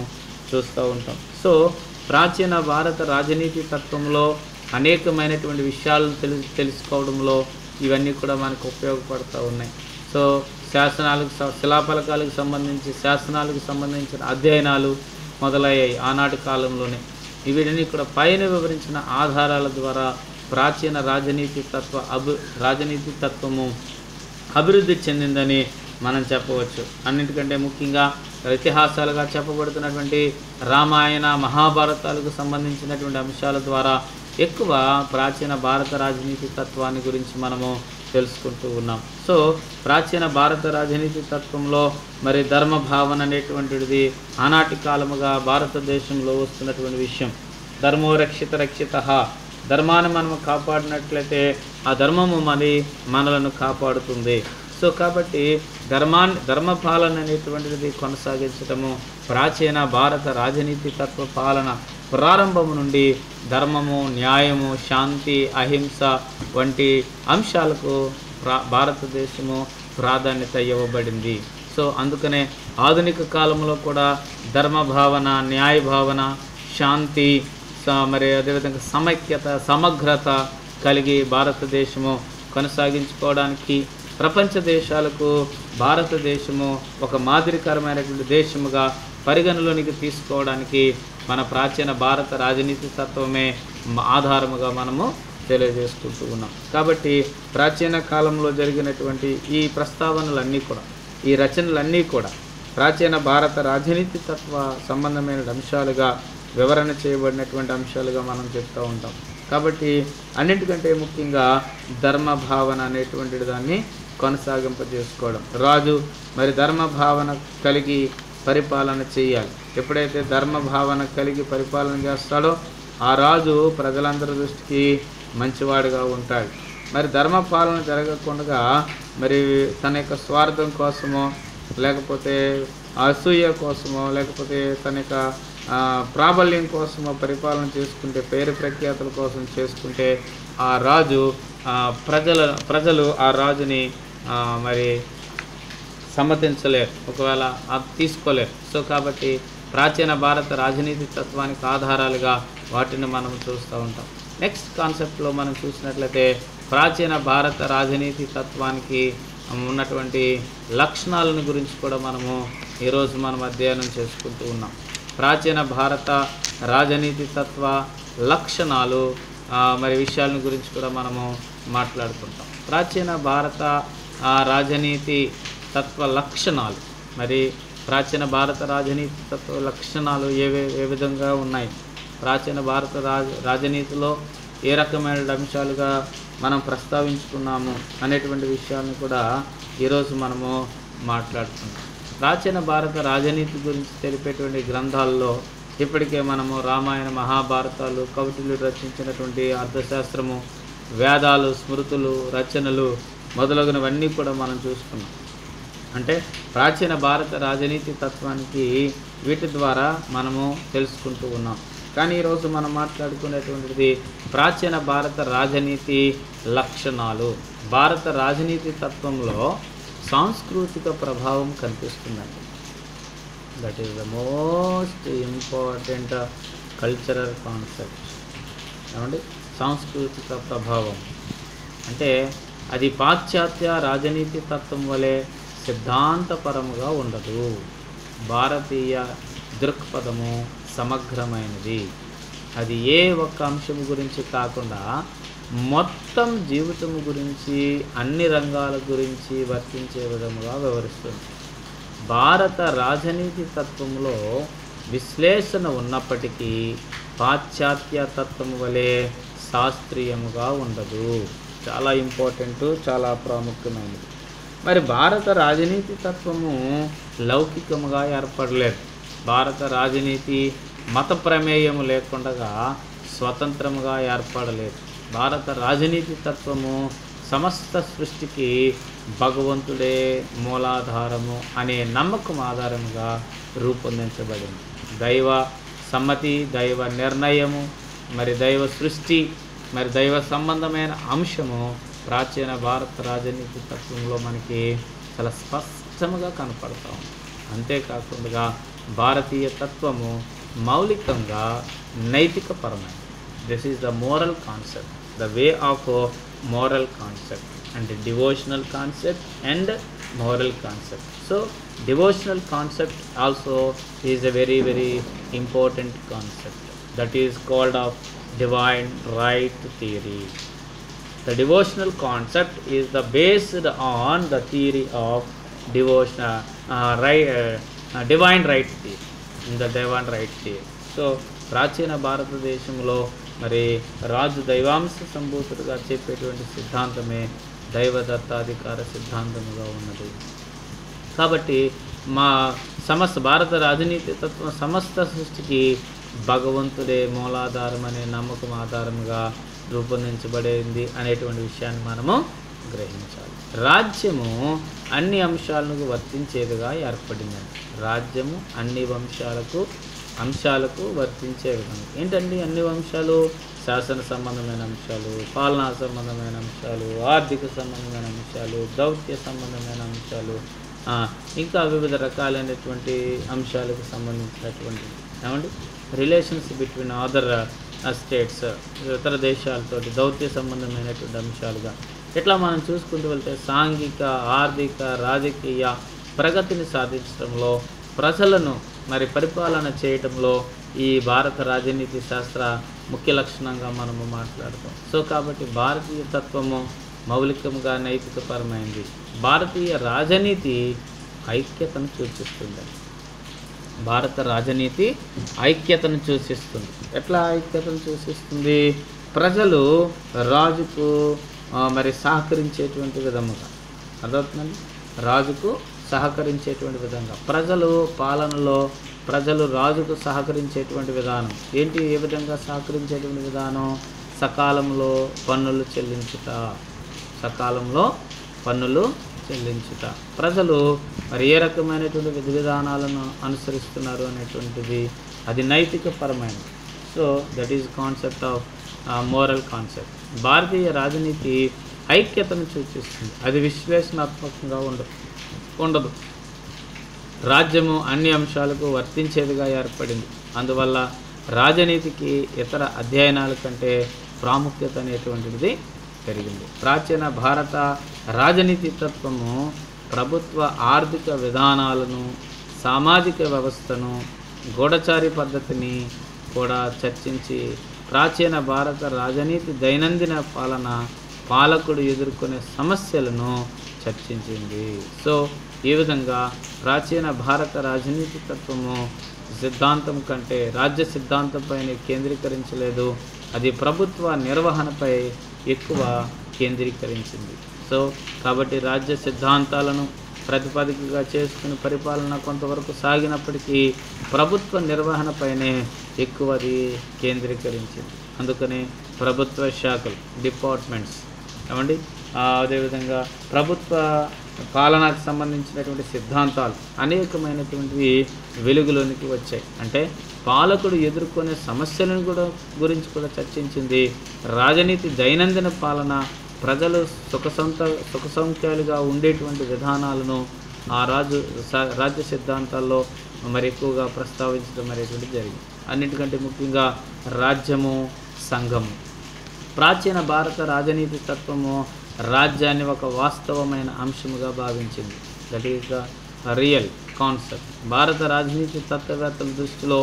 చూస్తూ ఉంటాం. సో ప్రాచీన భారత రాజనీతి తత్వంలో అనేకమైనటువంటి విషయాలను తెలుసుకోవడంలో ఇవన్నీ కూడా మనకు ఉపయోగపడుతూ ఉన్నాయి. సో శాసనాలకు, శిలాఫలకాలకు సంబంధించి శాసనాలకు సంబంధించిన అధ్యయనాలు మొదలయ్యాయి ఆనాటి కాలంలోనే. వీటిని కూడా పైన వివరించిన ఆధారాల ద్వారా ప్రాచీన రాజనీతి తత్వము అభివృద్ధి చెందిందని మనం చెప్పవచ్చు. అన్నింటికంటే ముఖ్యంగా ఇతిహాసాలుగా చెప్పబడుతున్నటువంటి రామాయణ, మహాభారతాలకు సంబంధించినటువంటి అంశాల ద్వారా ఎక్కువ ప్రాచీన భారత రాజనీతి తత్వాన్ని గురించి మనము తెలుసుకుంటూ ఉన్నాం. సో ప్రాచీన భారత రాజనీతి తత్వంలో మరి ధర్మ భావన అనేటువంటిది ఆనాటి కాలముగా భారతదేశంలో వస్తున్నటువంటి విషయం. ధర్మో రక్షిత, ధర్మాన్ని మనము కాపాడినట్లయితే ఆ ధర్మము మనలను కాపాడుతుంది. సో కాబట్టి ధర్మపాలన అనేటువంటిది కొనసాగించడము ప్రాచీన భారత రాజనీతి తత్వ పాలన ప్రారంభము నుండి ధర్మము, న్యాయము, శాంతి, అహింస వంటి అంశాలకు భారతదేశము ప్రాధాన్యత ఇవ్వబడింది. సో అందుకనే ఆధునిక కాలంలో కూడా ధర్మ భావన, న్యాయ భావన, శాంతి, మరి అదేవిధంగా సమైక్యత, సమగ్రత కలిగి భారతదేశము కొనసాగించుకోవడానికి ప్రపంచ దేశాలకు భారతదేశము ఒక మాదిరికరమైనటువంటి దేశముగా పరిగణలోనికి తీసుకోవడానికి మన ప్రాచీన భారత రాజనీతి తత్వమే ఆధారముగా మనము తెలియజేసుకుంటూ ఉన్నాం. కాబట్టి ప్రాచీన కాలంలో జరిగినటువంటి ఈ ప్రస్తావనలన్నీ కూడా, ఈ రచనలన్నీ కూడా ప్రాచీన భారత రాజనీతి తత్వ సంబంధమైన అంశాలుగా వివరణ చేయబడినటువంటి అంశాలుగా మనం చెప్తూ ఉంటాం. కాబట్టి అన్నింటికంటే ముఖ్యంగా ధర్మ భావన అనేటువంటి దాన్ని కొనసాగింపజేసుకోవడం. రాజు మరి ధర్మ భావన కలిగి పరిపాలన చేయాలి. ఎప్పుడైతే ధర్మ భావన కలిగి పరిపాలన చేస్తాడో ఆ రాజు ప్రజలందరి దృష్టికి మంచివాడుగా ఉంటాడు. మరి ధర్మ పాలన జరగకుండా మరి తన యొక్క స్వార్థం కోసమో, లేకపోతే అసూయ కోసమో, లేకపోతే తన యొక్క ప్రాబల్యం కోసమో పరిపాలన చేసుకుంటే, పేరు ప్రఖ్యాతుల కోసం చేసుకుంటే ఆ రాజు ప్రజలు ఆ రాజుని మరి సమ్మతించలేరు, ఒకవేళ తీసుకోలేరు. సో కాబట్టి ప్రాచీన భారత రాజనీతి తత్వానికి ఆధారాలుగా వాటిని మనం చూస్తూ ఉంటాం. నెక్స్ట్ కాన్సెప్ట్లో మనం చూసినట్లయితే ప్రాచీన భారత రాజనీతి తత్వానికి ఉన్నటువంటి లక్షణాలను గురించి కూడా మనము ఈరోజు మనం అధ్యయనం చేసుకుంటూ ఉన్నాం. ప్రాచీన భారత రాజనీతి తత్వ లక్షణాలు మరి విషయాల గురించి కూడా మనము మాట్లాడుకుంటాం. ప్రాచీన భారత రాజనీతి తత్వ లక్షణాలు, మరి ప్రాచీన భారత రాజనీతి తత్వ లక్షణాలు ఏ విధంగా ఉన్నాయి, ప్రాచీన భారత రాజనీతిలో ఏ రకమైన అంశాలుగా మనం ప్రస్తావించుకున్నాము అనేటువంటి విషయాలను కూడా ఈరోజు మనము మాట్లాడుతున్నాం. ప్రాచీన భారత రాజనీతి గురించి తెలిపేటువంటి గ్రంథాల్లో ఇప్పటికే మనము రామాయణ, మహాభారతాలు, కవితులు రచించినటువంటి అర్థశాస్త్రము, వేదాలు, స్మృతులు, రచనలు మొదలగునవన్నీ కూడా మనం చూసుకున్నాం. అంటే ప్రాచీన భారత రాజనీతి తత్వానికి వీటి ద్వారా మనము తెలుసుకుంటూ ఉన్నాం. కానీ ఈరోజు మనం మాట్లాడుకునేటువంటిది ప్రాచీన భారత రాజనీతి లక్షణాలు. భారత రాజనీతి తత్వంలో సాంస్కృతిక ప్రభావం కనిపిస్తుందండి. That is the most important cultural concept. ఏమండి సాంస్కృతిక ప్రభావం అంటే అది పాశ్చాత్య రాజనీతి తత్వం వలె సిద్ధాంతపరముగా ఉండదు. భారతీయ దృక్పథము సమగ్రమైనది. అది ఏ ఒక్క అంశం గురించి కాకుండా మొత్తం జీవితం గురించి, అన్ని రంగాల గురించి వర్తించే విధముగా వివరిస్తుంది. భారత రాజనీతి తత్వంలో విశ్లేషణ ఉన్నప్పటికీ పాశ్చాత్య తత్వం వలె శాస్త్రీయముగా ఉండదు. చాలా ఇంపార్టెంట్, చాలా ప్రాముఖ్యమైనది. మరి భారత రాజనీతి తత్వము లౌకికముగా ఏర్పడలేదు. భారత రాజనీతి మత ప్రమేయము లేకుండా స్వతంత్రముగా ఏర్పడలేదు. భారత రాజనీతి తత్వము సమస్త సృష్టికి భగవంతుడే మూలాధారము అనే నమ్మకం ఆధారంగా రూపొందించబడింది. దైవ సమ్మతి, దైవ నిర్ణయము, మరి దైవ సృష్టి, మరి దైవ సంబంధమైన అంశము ప్రాచీన భారత రాజనీతి తత్వంలో మనకి చాలా స్పష్టముగా కనపడతా ఉంది. అంతేకాకుండా భారతీయ తత్వము మౌలికంగా నైతికపరమైనది. This is the moral concept, the way of moral concept అంటే devotional concept and moral concept. So devotional concept also is a very important concept that is called of divine right theory. The devotional concept is the based on the theory of divine right theory. In the divine right theory. So ప్రాచీన భారతదేశంలో మరి రాజు దైవాంశ సంభూతుడుగా చెప్పేటువంటి సిద్ధాంతమే దైవదత్తాధికార సిద్ధాంతముగా ఉన్నది. కాబట్టి మా సమస్త భారత రాజనీతి తత్వం సమస్త సృష్టికి భగవంతుడే మూలాధారం అనే నమ్మకం ఆధారంగా రూపొందించబడింది అనేటువంటి విషయాన్ని మనము గ్రహించాలి. రాజ్యము అన్ని అంశాలకు వర్తించేదిగా ఏర్పడిందండి. రాజ్యము అన్ని అంశాలకు వర్తించే విధంగా ఏంటండి అన్ని అంశాలు? శాసన సంబంధమైన అంశాలు, పాలనా సంబంధమైన అంశాలు, ఆర్థిక సంబంధమైన అంశాలు, దౌత్య సంబంధమైన అంశాలు, ఇంకా వివిధ రకాలైనటువంటి అంశాలకు సంబంధించినటువంటి ఏమండి రిలేషన్స్ బిట్వీన్ అదర్ స్టేట్స్, ఇతర దేశాలతోటి దౌత్య సంబంధమైనటువంటి అంశాలుగా ఇట్లా మనం చూసుకుంటూ వెళ్తే సాంఘిక, ఆర్థిక, రాజకీయ ప్రగతిని సాధించడంలో, ప్రజలను మరి పరిపాలన చేయటంలో ఈ భారత రాజనీతి శాస్త్ర ముఖ్య లక్షణంగా మనము మాట్లాడతాం. సో కాబట్టి భారతీయ తత్వము మౌలికంగా నైతికపరమైంది. భారతీయ రాజనీతి ఐక్యతను సూచిస్తుంది. భారత రాజనీతి ఐక్యతను సూచిస్తుంది. ఎట్లా ఐక్యతను సూచిస్తుంది? ప్రజలు రాజుకు మరి సహకరించేటువంటి విధముగా, అర్థమవుతుందండి, రాజుకు సహకరించేటువంటి విధంగా ప్రజలు పాలనలో ప్రజలు రాజుకు సహకరించేటువంటి విధానం ఏంటి? ఏ విధంగా సహకరించేటువంటి విధానం? సకాలంలో పన్నులు చెల్లించుట. ప్రజలు మరి ఏ రకమైనటువంటి విధి విధానాలను అనుసరిస్తున్నారు అనేటువంటిది అది నైతికపరమైనది. So that is concept of moral concept. భారతీయ రాజనీతి ఐక్యతను సూచిస్తుంది. అది విశ్లేషణాత్మకంగా ఉండదు. రాజ్యము అన్ని అంశాలకు వర్తించేదిగా ఏర్పడింది. అందువల్ల రాజనీతికి ఇతర అధ్యయనాల కంటే ప్రాముఖ్యత అనేటువంటిది పెరిగింది. ప్రాచీన భారత రాజనీతి తత్వము ప్రభుత్వ ఆర్థిక విధానాలను, సామాజిక వ్యవస్థను, గూఢచారి పద్ధతిని కూడా చర్చించి ప్రాచీన భారత రాజనీతి దైనందిన పాలకుడు ఎదుర్కొనే సమస్యలను చర్చించింది. సో ఈ విధంగా ప్రాచీన భారత రాజనీతి తత్వము సిద్ధాంతం కంటే రాజ్య సిద్ధాంతంపైనే కేంద్రీకరించలేదు. అది ప్రభుత్వ నిర్వహణపై ఎక్కువ కేంద్రీకరించింది. సో కాబట్టి రాజ్య సిద్ధాంతాలను ప్రతిపాదికగా చేసుకుని పరిపాలన కొంతవరకు సాగినప్పటికీ ప్రభుత్వ నిర్వహణపైనే ఎక్కువది కేంద్రీకరించింది. అందుకనే ప్రభుత్వ శాఖలు, డిపార్ట్మెంట్స్ ఏమండి, అదేవిధంగా ప్రభుత్వ పాలనకు సంబంధించినటువంటి సిద్ధాంతాలు అనేకమైనటువంటివి వెలుగులోనికి వచ్చాయి. అంటే పాలకుడు ఎదుర్కొనే సమస్యలను గురించి కూడా చర్చించింది. రాజనీతి దైనందిన పాలన, ప్రజలు సుఖ సౌఖ్యాలుగా ఉండేటువంటి విధానాలను ఆ రాజ్య సిద్ధాంతాల్లో మరి ఎక్కువగా ప్రస్తావించడం అనేటువంటిది జరిగింది. అన్నిటికంటే ముఖ్యంగా రాజ్యము సంఘము. ప్రాచీన భారత రాజనీతి తత్వము రాజ్యాన్ని ఒక వాస్తవమైన అంశముగా భావించింది. That is the real concept. భారత రాజనీతి తత్వవేత్తల దృష్టిలో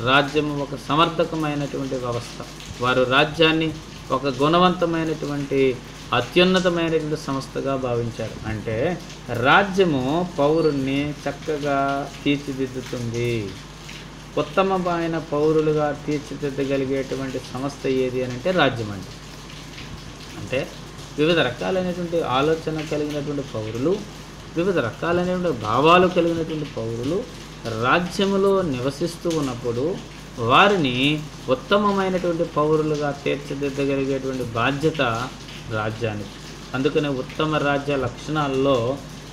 రాజ్యము ఒక సమర్థకమైనటువంటి వ్యవస్థ. వారు రాజ్యాన్ని ఒక గుణవంతమైనటువంటి అత్యున్నతమైనటువంటి సంస్థగా భావించారు. అంటే రాజ్యము పౌరుణ్ణి చక్కగా తీర్చిదిద్దుతుంది. ఉత్తమమైన పౌరులుగా తీర్చిదిద్దగలిగేటువంటి సంస్థ ఏది అని అంటే రాజ్యం అండి. అంటే వివిధ రకాలైనటువంటి ఆలోచన కలిగినటువంటి పౌరులు, వివిధ రకాలైనటువంటి భావాలు కలిగినటువంటి పౌరులు రాజ్యములో నివసిస్తూ ఉన్నప్పుడు వారిని ఉత్తమమైనటువంటి పౌరులుగా తీర్చిదిద్దగలిగేటువంటి బాధ్యత రాజ్యానికి. అందుకనే ఉత్తమ రాజ్య లక్షణాల్లో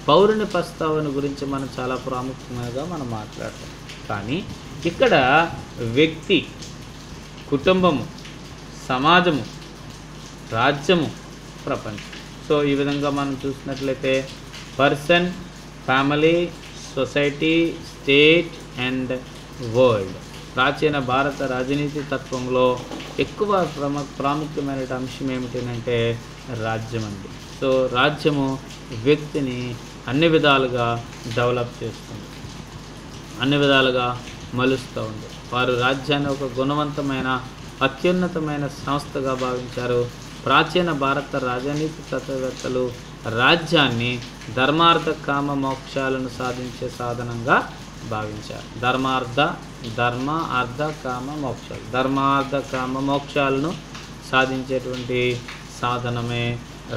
పౌరుని ప్రస్తావన గురించి మనం చాలా ప్రాముఖ్యంగా మనం మాట్లాడతాం. కానీ ఇక్కడ వ్యక్తి, కుటుంబము, సమాజము, రాజ్యము, ప్రపంచం. సో ఈ విధంగా మనం చూసినట్లయితే person, family, society, state and world. ప్రాచీన భారత రాజనీతి తత్వంలో ఎక్కువ ప్రాముఖ్యమైన అంశం ఏమిటంటే రాజ్యం అండి. సో రాజ్యము వ్యక్తిని అన్ని విధాలుగా డెవలప్ చేస్తుంది, అన్ని విధాలుగా మలుస్తూ ఉంది. వారు రాజ్యాన్ని ఒక గుణవంతమైన అత్యున్నతమైన సంస్థగా భావించారు. ప్రాచీన భారత రాజనీతి తత్వవేత్తలు రాజ్యాన్ని ధర్మార్థ కామ మోక్షాలను సాధించే సాధనంగా భావించారు. ధర్మ అర్థ కామ మోక్షాలు, ధర్మార్థ కామ మోక్షాలను సాధించేటువంటి సాధనమే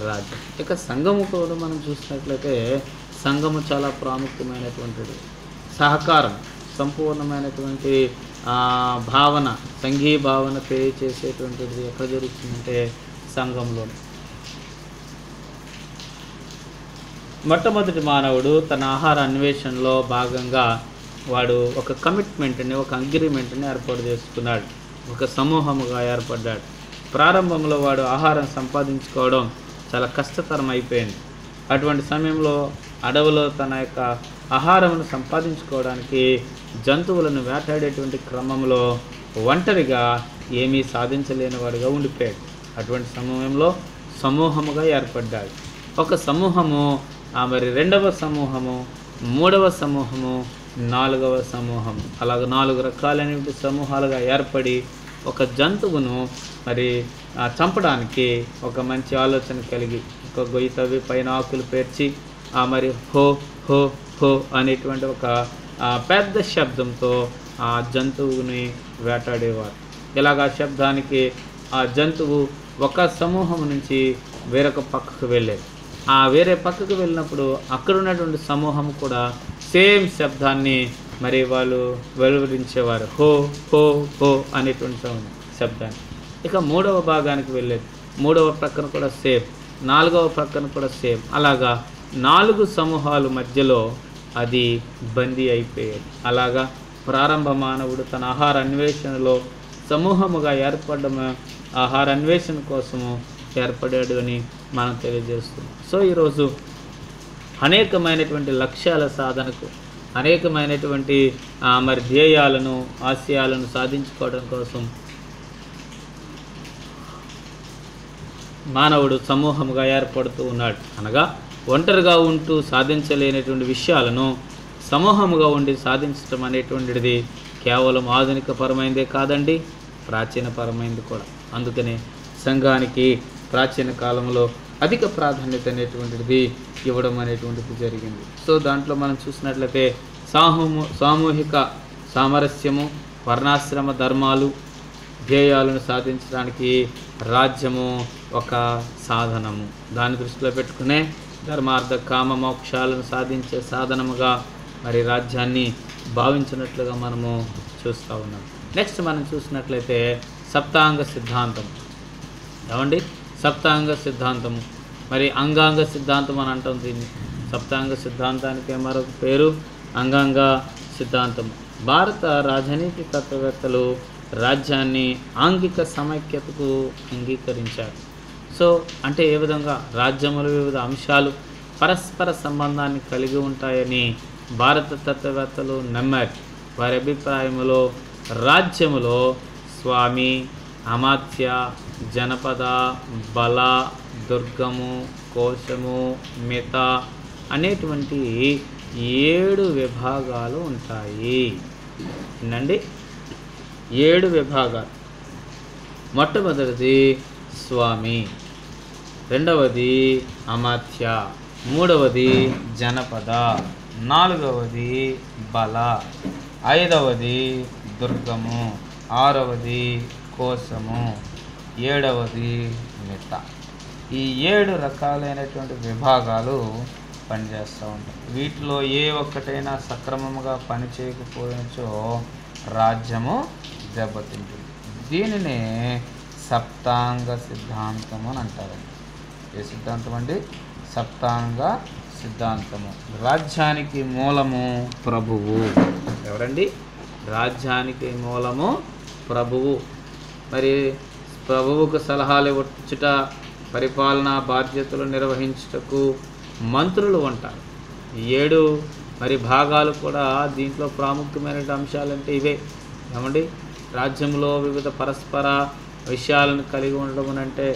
రాజ్యం. ఇక సంఘము కూడా మనం చూసినట్లయితే సంఘము చాలా ప్రాముఖ్యమైనటువంటిది. సహకారం, సంపూర్ణమైనటువంటి భావన, సంఘీయ భావన తెలియచేసేటువంటిది ఎక్కడ జరుగుతుందంటే సంఘంలో. మొట్టమొదటి మానవుడు తన ఆహార అన్వేషణలో భాగంగా వాడు ఒక కమిట్మెంట్ని, ఒక అగ్రిమెంట్ని ఏర్పాటు చేసుకున్నాడు, ఒక సమూహముగా ఏర్పడ్డాడు. ప్రారంభంలో వాడు ఆహారం సంపాదించుకోవడం చాలా కష్టతరం అయిపోయింది. అటువంటి సమయంలో అడవిలో తన యొక్క ఆహారమును సంపాదించుకోవడానికి జంతువులను వేటాడేటువంటి క్రమంలో ఒంటరిగా ఏమీ సాధించలేని వాడిగా ఉండిపోయాడు. అటువంటి సమయంలో సమూహముగా ఏర్పడ్డాడు. ఒక సమూహము, మరి రెండవ సమూహము, మూడవ సమూహము, నాలుగవ సమూహము, అలాగ 4 రకాలైన సమూహాలుగా ఏర్పడి ఒక జంతువును మరి చంపడానికి ఒక మంచి ఆలోచన కలిగి ఒక గొయ్యి తవ్వి పైన ఆకులు పేర్చి మరి హో హో హో అనేటువంటి ఒక పెద్ద శబ్దంతో ఆ జంతువుని వేటాడేవారు. ఇలాగా శబ్దానికి ఆ జంతువు ఒక సమూహం నుంచి వేరొక పక్కకు వెళ్ళేది. ఆ వేరే పక్కకు వెళ్ళినప్పుడు అక్కడ ఉన్నటువంటి సమూహం కూడా సేమ్ శబ్దాన్ని మరి వాళ్ళు వెలువరించేవారు, హో హో హో అనేటువంటి శబ్దాన్ని. ఇక మూడవ భాగానికి వెళ్ళేది, మూడవ ప్రక్కన కూడా సేమ్, నాలుగవ ప్రక్కన కూడా సేమ్. అలాగా 4 సమూహాల మధ్యలో అది బందీ అయిపోయేది. అలాగా ప్రారంభ మానవుడు తన ఆహార అన్వేషణలో సమూహముగా ఏర్పడడం, ఆహార అన్వేషణ కోసము ఏర్పడాడు అని మనం తెలియజేస్తున్నాం. సో ఈరోజు అనేకమైనటువంటి లక్ష్యాల సాధనకు, అనేకమైనటువంటి మరి ధ్యేయాలను, ఆశయాలను సాధించుకోవడం కోసం మానవుడు సమూహముగా ఏర్పడుతూ ఉన్నాడు. అనగా ఒంటరిగా ఉంటూ సాధించలేనటువంటి విషయాలను సమూహముగా ఉండి సాధించడం అనేటువంటిది కేవలం ఆధునిక పరమైందే కాదండి, ప్రాచీన పరమైంది కూడా. అందుకనే సంఘానికి ప్రాచీన కాలంలో అధిక ప్రాధాన్యత అనేటువంటిది ఇవ్వడం అనేటువంటిది జరిగింది. సో దాంట్లో మనం చూసినట్లయితే సామూహిక సామరస్యము, వర్ణాశ్రమ ధర్మాలు, ధ్యేయాలను సాధించడానికి రాజ్యము ఒక సాధనము. దాన్ని దృష్టిలో పెట్టుకునే ధర్మార్థ కామ మోక్షాలను సాధించే సాధనముగా మరి రాజ్యాన్ని భావించినట్లుగా మనము చూస్తూ ఉన్నాం. నెక్స్ట్ మనం చూసినట్లయితే సప్తాంగ సిద్ధాంతం. ఏమండి, సప్తాంగ సిద్ధాంతము, మరి అంగాంగ సిద్ధాంతం అని అంటాం దీన్ని. సప్తాంగ సిద్ధాంతానికి మరొక పేరు అంగాంగ సిద్ధాంతము. భారత రాజనీతి తత్వవేత్తలు రాజ్యాన్ని ఆంగిక సమైక్యతకు అంగీకరించారు. సో అంటే ఏ విధంగా రాజ్యములు వివిధ అంశాలు పరస్పర సంబంధాన్ని కలిగి ఉంటాయని భారత తత్వవేత్తలు నమ్మారు. వారి అభిప్రాయంలో రాజ్యములో స్వామి, అమాత్య, జనపద, బల, దుర్గము, కోశము, మిత అనేటువంటి 7 విభాగాలు ఉంటాయి. వినండి, 7 విభాగాలు. మొట్టమొదటిది స్వామి, రెండవది అమాత్య, మూడవది జనపద, నాలుగవది బల, ఐదవది దుర్గము, ఆరవది కోశము, ఏడవది మిత. ఈ 7 రకాలైనటువంటి విభాగాలు పనిచేస్తూ ఉంటాయి. వీటిలో ఏ ఒక్కటైనా సక్రమంగా పనిచేయకపోయినచో రాజ్యము దెబ్బతింటుంది. దీనినే సప్తాంగ సిద్ధాంతం అని అంటారండి. ఏ సిద్ధాంతం అండి? సప్తాంగ సిద్ధాంతము. రాజ్యానికి మూలము ప్రభువు. ఎవరండి? రాజ్యానికి మూలము ప్రభువు. మరి ప్రభువుకు సలహాలు ఇచ్చుట, పరిపాలనా బాధ్యతలు నిర్వహించుటకు మంత్రులు ఉంటారు. 7 మరి భాగాలు కూడా దీంట్లో ప్రాముఖ్యమైన అంశాలంటే ఇవే. ఏమండి? రాజ్యంలో వివిధ పరస్పర విషయాలను కలిగి ఉండడం అంటే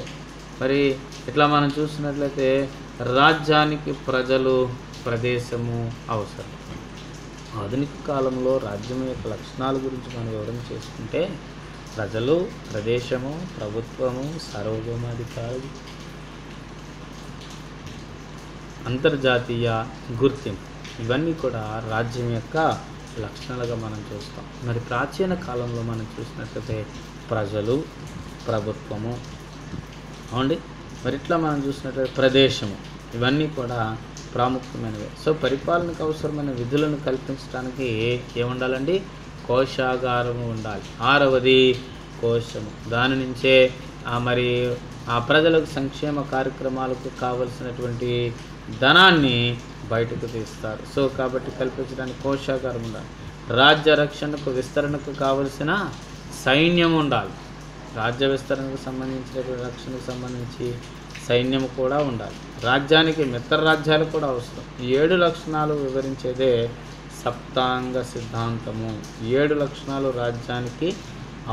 మరి ఇట్లా మనం చూసినట్లయితే రాజ్యానికి ప్రజలు, ప్రదేశము అవసరం. ఆధునిక కాలంలో రాజ్యం యొక్క లక్షణాల గురించి మనం వివరణ చేసుకుంటే ప్రజలు, ప్రదేశము, ప్రభుత్వము, సార్వభౌమాధికారి, అంతర్జాతీయ గుర్తింపు, ఇవన్నీ కూడా రాజ్యం యొక్క లక్షణాలుగా మనం చూస్తాం. మరి ప్రాచీన కాలంలో మనం చూసినట్లయితే ప్రజలు, ప్రభుత్వము, అవునండి. మరి ఇట్లా మనం చూసినట్లయితే ప్రదేశము, ఇవన్నీ కూడా ప్రాముఖ్యమైనవి. సో పరిపాలనకు అవసరమైన విధులను కల్పించడానికి ఏముండాలండి? కోశాగారము ఉండాలి. 6వది కోశము. దాని నుంచే మరి ఆ ప్రజలకు సంక్షేమ కార్యక్రమాలకు కావలసినటువంటి ధనాన్ని బయటకు తీస్తారు. సో కాబట్టి కల్పించడానికి కోశాగారం ఉండాలి. రాజ్య రక్షణకు, విస్తరణకు కావలసిన సైన్యం ఉండాలి. రాజ్య విస్తరణకు సంబంధించినటువంటి రక్షణకు సంబంధించి సైన్యం కూడా ఉండాలి. రాజ్యానికి మిత్ర రాజ్యాలు కూడా అవసరం. 7 లక్షణాలు వివరించేదే సప్తాంగ సిద్ధాంతము. 7 లక్షణాలు రాజ్యానికి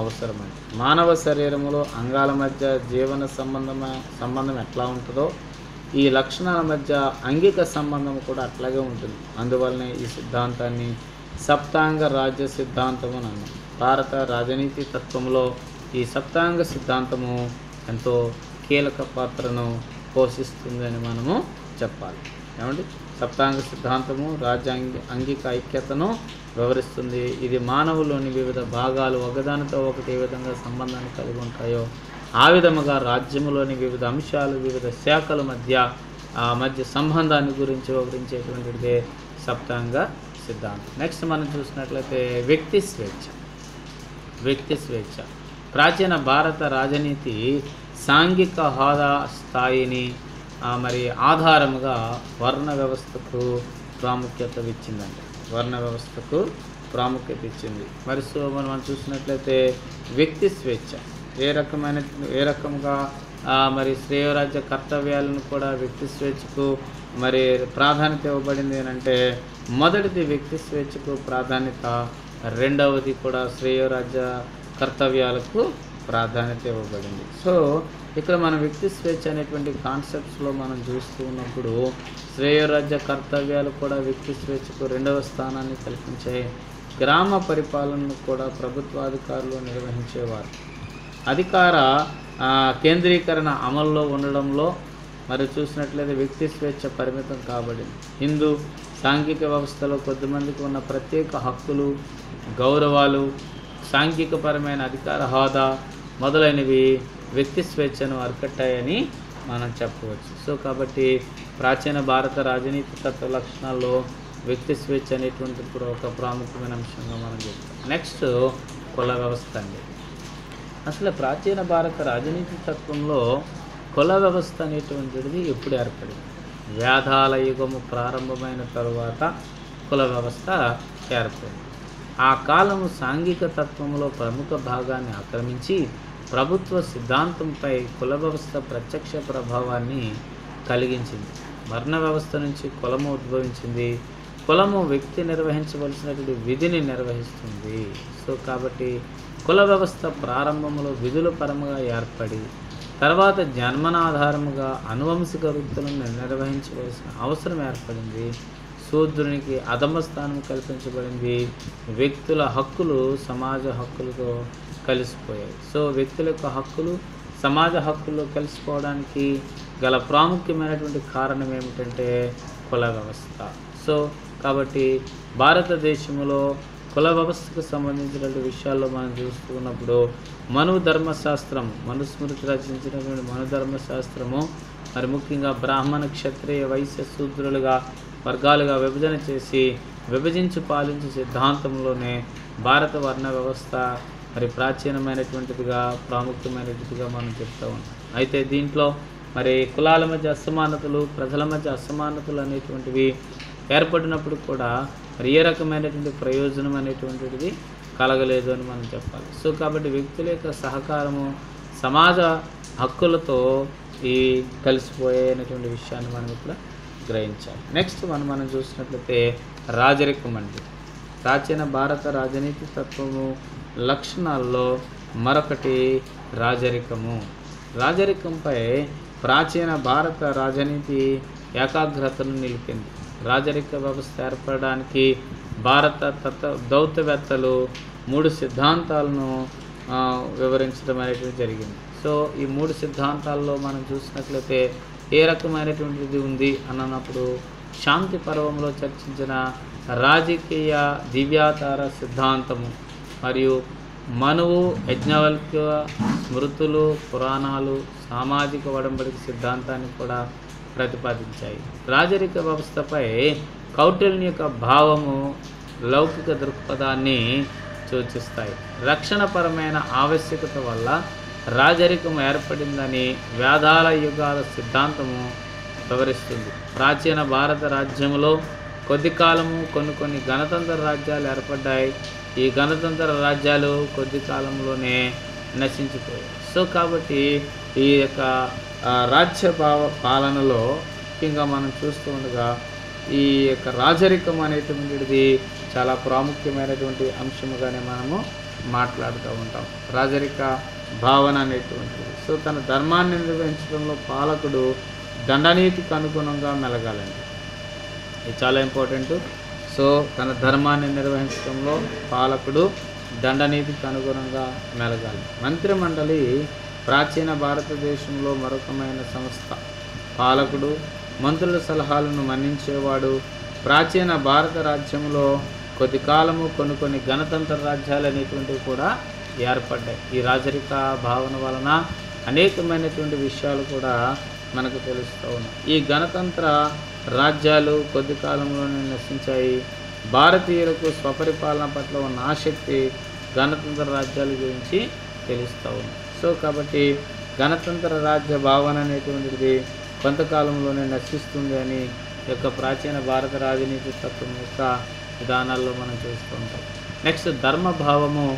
అవసరమండి. మానవ శరీరంలో అంగాల మధ్య జీవన సంబంధం ఎట్లా ఉంటుందో ఈ లక్షణాల మధ్య అంగిక సంబంధం కూడా అట్లాగే ఉంటుంది. అందువల్లనే ఈ సిద్ధాంతాన్ని సప్తాంగ రాజ్య సిద్ధాంతము అని అన్నాం. భారత రాజనీతి తత్వంలో ఈ సప్తాంగ సిద్ధాంతము ఎంతో కీలక పాత్రను పోషిస్తుందని మనము చెప్పాలి. ఏమండి? సప్తాంగ సిద్ధాంతము రాజ్య అంగిక ఐక్యతను వివరిస్తుంది. ఇది మానవులోని వివిధ భాగాలు ఒకదానితో ఒకటి ఏ విధంగా సంబంధాన్ని కలిగి ఉంటాయో ఆ విధముగా రాజ్యములోని వివిధ అంశాలు, వివిధ శాఖల మధ్య సంబంధాన్ని గురించి వివరించేటువంటిదే సప్తాంగ సిద్ధాంతం. నెక్స్ట్ మనం చూసినట్లయితే వ్యక్తి స్వేచ్ఛ. వ్యక్తి స్వేచ్ఛ. ప్రాచీన భారత రాజనీతి సాంఘిక హోదా స్థాయిని మరి ఆధారముగా వర్ణ వ్యవస్థకు ప్రాముఖ్యత ఇచ్చిందండి. వర్ణ వ్యవస్థకు ప్రాముఖ్యత ఇచ్చింది. మరి సో మనం చూసినట్లయితే వ్యక్తి స్వేచ్ఛ ఏ రకంగా మరి శ్రేయోరాజ్య కర్తవ్యాలను కూడా వ్యక్తి స్వేచ్ఛకు మరి ప్రాధాన్యత ఇవ్వబడింది అంటే మొదటిది వ్యక్తి స్వేచ్ఛకు ప్రాధాన్యత, రెండవది కూడా శ్రేయోరాజ్య కర్తవ్యాలకు ప్రాధాన్యత ఇవ్వబడింది. సో ఇక్కడ మన వ్యక్తి స్వేచ్ఛ అనేటువంటి కాన్సెప్ట్స్లో మనం చూస్తూ ఉన్నప్పుడు శ్రేయోరాజ్య కర్తవ్యాలు కూడా వ్యక్తి స్వేచ్ఛకు 2వ స్థానాన్ని కల్పించాయి. గ్రామ పరిపాలనను కూడా ప్రభుత్వాధికారులు నిర్వహించేవారు. అధికార కేంద్రీకరణ అమల్లో ఉండడంలో మరి చూసినట్లయితే వ్యక్తి స్వేచ్ఛ పరిమితం కాబడింది. హిందూ సాంఘిక వ్యవస్థలో కొద్దిమందికి ఉన్న ప్రత్యేక హక్కులు, గౌరవాలు, సాంఘికపరమైన అధికార హోదా మొదలైనవి వ్యక్తి స్వేచ్ఛను అరికట్టాయని మనం చెప్పవచ్చు. సో కాబట్టి ప్రాచీన భారత రాజనీతి తత్వ లక్షణాల్లో వ్యక్తి స్వేచ్ఛ అనేటువంటి కూడా ఒక ప్రాముఖ్యమైన అంశంగా మనం చెప్తాం. నెక్స్ట్ కుల వ్యవస్థ అండి. అసలు ప్రాచీన భారత రాజనీతి తత్వంలో కుల వ్యవస్థ అనేటువంటిది ఎప్పుడు ఏర్పడింది? వేదాల యుగము ప్రారంభమైన తరువాత కుల వ్యవస్థ ఏర్పడింది. ఆ కాలము సాంఘిక తత్వంలో ప్రముఖ భాగాన్ని ఆక్రమించి ప్రభుత్వ సిద్ధాంతంపై కుల వ్యవస్థ ప్రత్యక్ష ప్రభావాన్ని కలిగించింది. వర్ణ వ్యవస్థ నుంచి కులము ఉద్భవించింది. కులము వ్యక్తి నిర్వహించవలసినటువంటి విధిని నిర్వహిస్తుంది. సో కాబట్టి కుల వ్యవస్థ ప్రారంభంలో విధుల పరముగా ఏర్పడి తర్వాత జన్మనాధారముగా అనువంశిక వృత్తులను నిర్వహించవలసిన అవసరం ఏర్పడింది. శూద్రునికి అధమ స్థానం కల్పించబడింది. వ్యక్తుల హక్కులు సమాజ హక్కులతో కలిసిపోయాయి. సో వ్యక్తుల యొక్క హక్కులు సమాజ హక్కుల్లో కలిసిపోవడానికి గల ప్రాముఖ్యమైనటువంటి కారణం ఏమిటంటే కుల వ్యవస్థ. సో కాబట్టి భారతదేశంలో కుల వ్యవస్థకు సంబంధించినటువంటి విషయాల్లో మనం చూస్తున్నప్పుడు మనుస్మృతి రచించినటువంటి మనుధర్మశాస్త్రము మరి ముఖ్యంగా బ్రాహ్మణ, క్షత్రియ, వైశ్య, శూద్రులుగా వర్గాలుగా విభజన చేసి విభజించి పాలించే సిద్ధాంతంలోనే భారత వర్ణ వ్యవస్థ మరి ప్రాచీనమైనటువంటిదిగా ప్రాముఖ్యమైనటువంటిదిగా మనం చెప్తూ ఉంటాం. అయితే దీంట్లో మరి కులాల మధ్య అసమానతలు, ప్రజల మధ్య అసమానతలు అనేటువంటివి ఏర్పడినప్పుడు కూడా మరి ఏ రకమైనటువంటి ప్రయోజనం అనేటువంటిది కలగలేదు అని మనం చెప్పాలి. సో కాబట్టి వ్యక్తుల యొక్క సహకారము సమాజ హక్కులతో ఈ కలిసిపోయేటువంటి విషయాన్ని మనం ఇక్కడ గ్రహించాలి. నెక్స్ట్ మనం చూసినట్లయితే రాజరికం అంటే ప్రాచీన భారత రాజనీతి తత్వము లక్షణాల్లో మరొకటి రాజరికము. రాజరికంపై ప్రాచీన భారత రాజనీతి ఏకాగ్రతను నిలిపింది. రాజరిక వ్యవస్థ ఏర్పడడానికి భారత దౌత్యవేత్తలు 3 సిద్ధాంతాలను వివరించడం అనేటువంటి జరిగింది. సో ఈ 3 సిద్ధాంతాల్లో మనం చూసినట్లయితే ఏ రకమైనటువంటిది ఉంది అన్నప్పుడు శాంతి పర్వంలో చర్చించిన రాజకీయ దివ్యాతార సిద్ధాంతము మరియు మనువు, యజ్ఞవల్క్య, స్మృతులు, పురాణాలు సామాజిక ఒడంబడిక సిద్ధాంతాన్ని కూడా ప్రతిపాదించాయి. రాజరిక వ్యవస్థపై కౌటిల్య యొక్క భావము లౌకిక దృక్పథాన్ని సూచిస్తాయి. రక్షణపరమైన ఆవశ్యకత వల్ల రాజరికం ఏర్పడిందని వేదాల యుగాల సిద్ధాంతము వివరిస్తుంది. ప్రాచీన భారత రాజ్యంలో కొద్ది కాలము కొన్ని గణతంత్ర రాజ్యాలు ఏర్పడ్డాయి. ఈ గణతంత్ర రాజ్యాలు కొద్ది కాలంలోనే నశించిపోయాయి. సో కాబట్టి ఈ యొక్క రాజ్య పాలనలో ముఖ్యంగా మనం చూస్తూ ఉండగా ఈ యొక్క రాజరికం అనేటువంటిది చాలా ప్రాముఖ్యమైనటువంటి అంశముగానే మనము మాట్లాడుతూ ఉంటాం. రాజరిక భావన అనేటువంటిది. సో తన ధర్మాన్ని నిర్వహించడంలో పాలకుడు దండనీతికి అనుగుణంగా మెలగాలండి. ఇది చాలా ఇంపార్టెంట్. సో తన ధర్మాన్ని నిర్వహించడంలో పాలకుడు దండనీతికి అనుగుణంగా మెలగాలి. మంత్రిమండలి ప్రాచీన భారతదేశంలో మరొకమైన సంస్థ. పాలకుడు మంత్రుల సలహాలను మన్నించేవాడు. ప్రాచీన భారత రాజ్యంలో కొద్ది కాలము కొన్ని గణతంత్ర రాజ్యాలు అనేటువంటివి కూడా ఏర్పడ్డాయి. ఈ రాజరిక భావన వలన అనేకమైనటువంటి విషయాలు కూడా మనకు తెలుస్తూ ఉన్నాయి. ఈ గణతంత్ర రాజ్యాలు కొద్ది కాలంలోనే నశించాయి. భారతీయులకు స్వపరిపాలన పట్ల ఉన్న ఆసక్తి గణతంత్ర రాజ్యాల గురించి తెలుస్తూ ఉంది. సో కాబట్టి గణతంత్ర రాజ్య భావన అనేటువంటిది కొంతకాలంలోనే నశిస్తుంది అని యొక్క ప్రాచీన భారత రాజనీతి తత్వం యొక్క విధానాల్లో మనం చూస్తూ ఉంటాం. నెక్స్ట్ ధర్మభావము.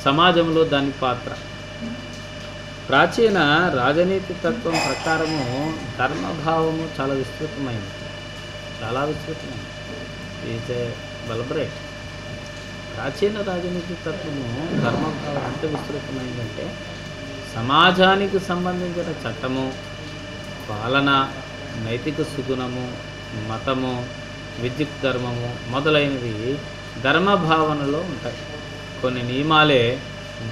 సమాజంలో దాని పాత్ర. ప్రాచీన రాజనీతి తత్వం ప్రకారము ధర్మభావము చాలా విస్తృతమైంది. Is a బలబ్రేట్. ప్రాచీన రాజనీతి తత్వము ధర్మభావం ఎంత విస్తృతమైందంటే సమాజానికి సంబంధించిన చట్టము, పాలన, నైతిక సుగుణము, మతము, విద్యుత్ ధర్మము మొదలైనవి ధర్మభావనలో ఉంటాయి. కొన్ని నియమాలే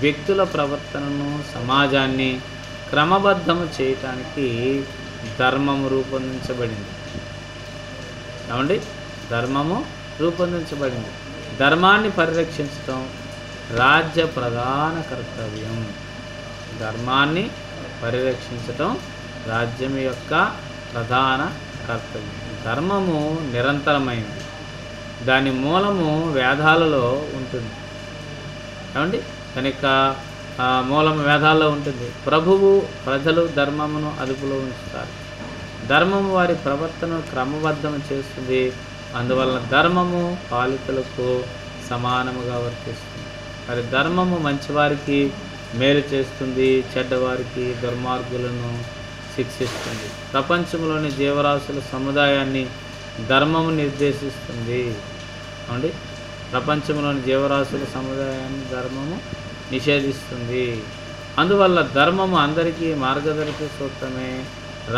వ్యక్తుల ప్రవర్తనను, సమాజాన్ని క్రమబద్ధము చేయటానికి ధర్మము రూపొందించబడింది. ఏమండి? ధర్మము రూపొందించబడింది. ధర్మాన్ని పరిరక్షించడం రాజ్య ప్రధాన కర్తవ్యం. ధర్మాన్ని పరిరక్షించడం రాజ్యం యొక్క ప్రధాన కర్తవ్యం. ధర్మము నిరంతరమైనది. దాని మూలము వేదాలలో ఉంటుంది. ఏమండి? కనుక మూలం వేదాల్లో ఉంటుంది. ప్రభువు ప్రజలు ధర్మమును అదుపులో ఉంచుతారు. ధర్మము వారి ప్రవర్తనను క్రమబద్ధం చేస్తుంది. అందువలన ధర్మము పాలితులకు సమానముగా వర్తిస్తుంది. మరి ధర్మము మంచివారికి మేలు చేస్తుంది, చెడ్డవారికి దుర్మార్గులను శిక్షిస్తుంది. ప్రపంచంలోని జీవరాశుల సముదాయాన్ని ధర్మము నిర్దేశిస్తుంది. అవునండి, ప్రపంచంలోని జీవరాశుల సముదాయాన్ని ధర్మము నిషేధిస్తుంది. అందువల్ల ధర్మము అందరికీ మార్గదర్శక సూత్రమే.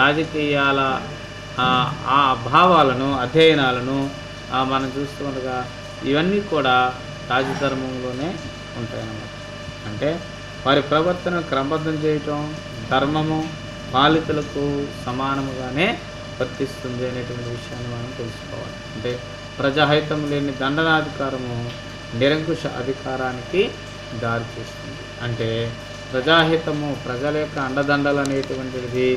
రాజకీయాల ఆ భావాలను, అధ్యయనాలను మనం చూస్తుండగా ఇవన్నీ కూడా రాజధర్మంలోనే ఉంటాయన్నమాట. అంటే వారి ప్రవర్తన క్రమబద్ధం చేయటం, ధర్మము పాలితులకు సమానముగానే వర్తిస్తుంది అనేటువంటి విషయాన్ని మనం తెలుసుకోవాలి. అంటే ప్రజాహితం లేని దండనాధికారము నిరంకుశ అధికారానికి దారితీస్తుంది. అంటే ప్రజాహితము, ప్రజల యొక్క అండదండలు అనేటువంటిది,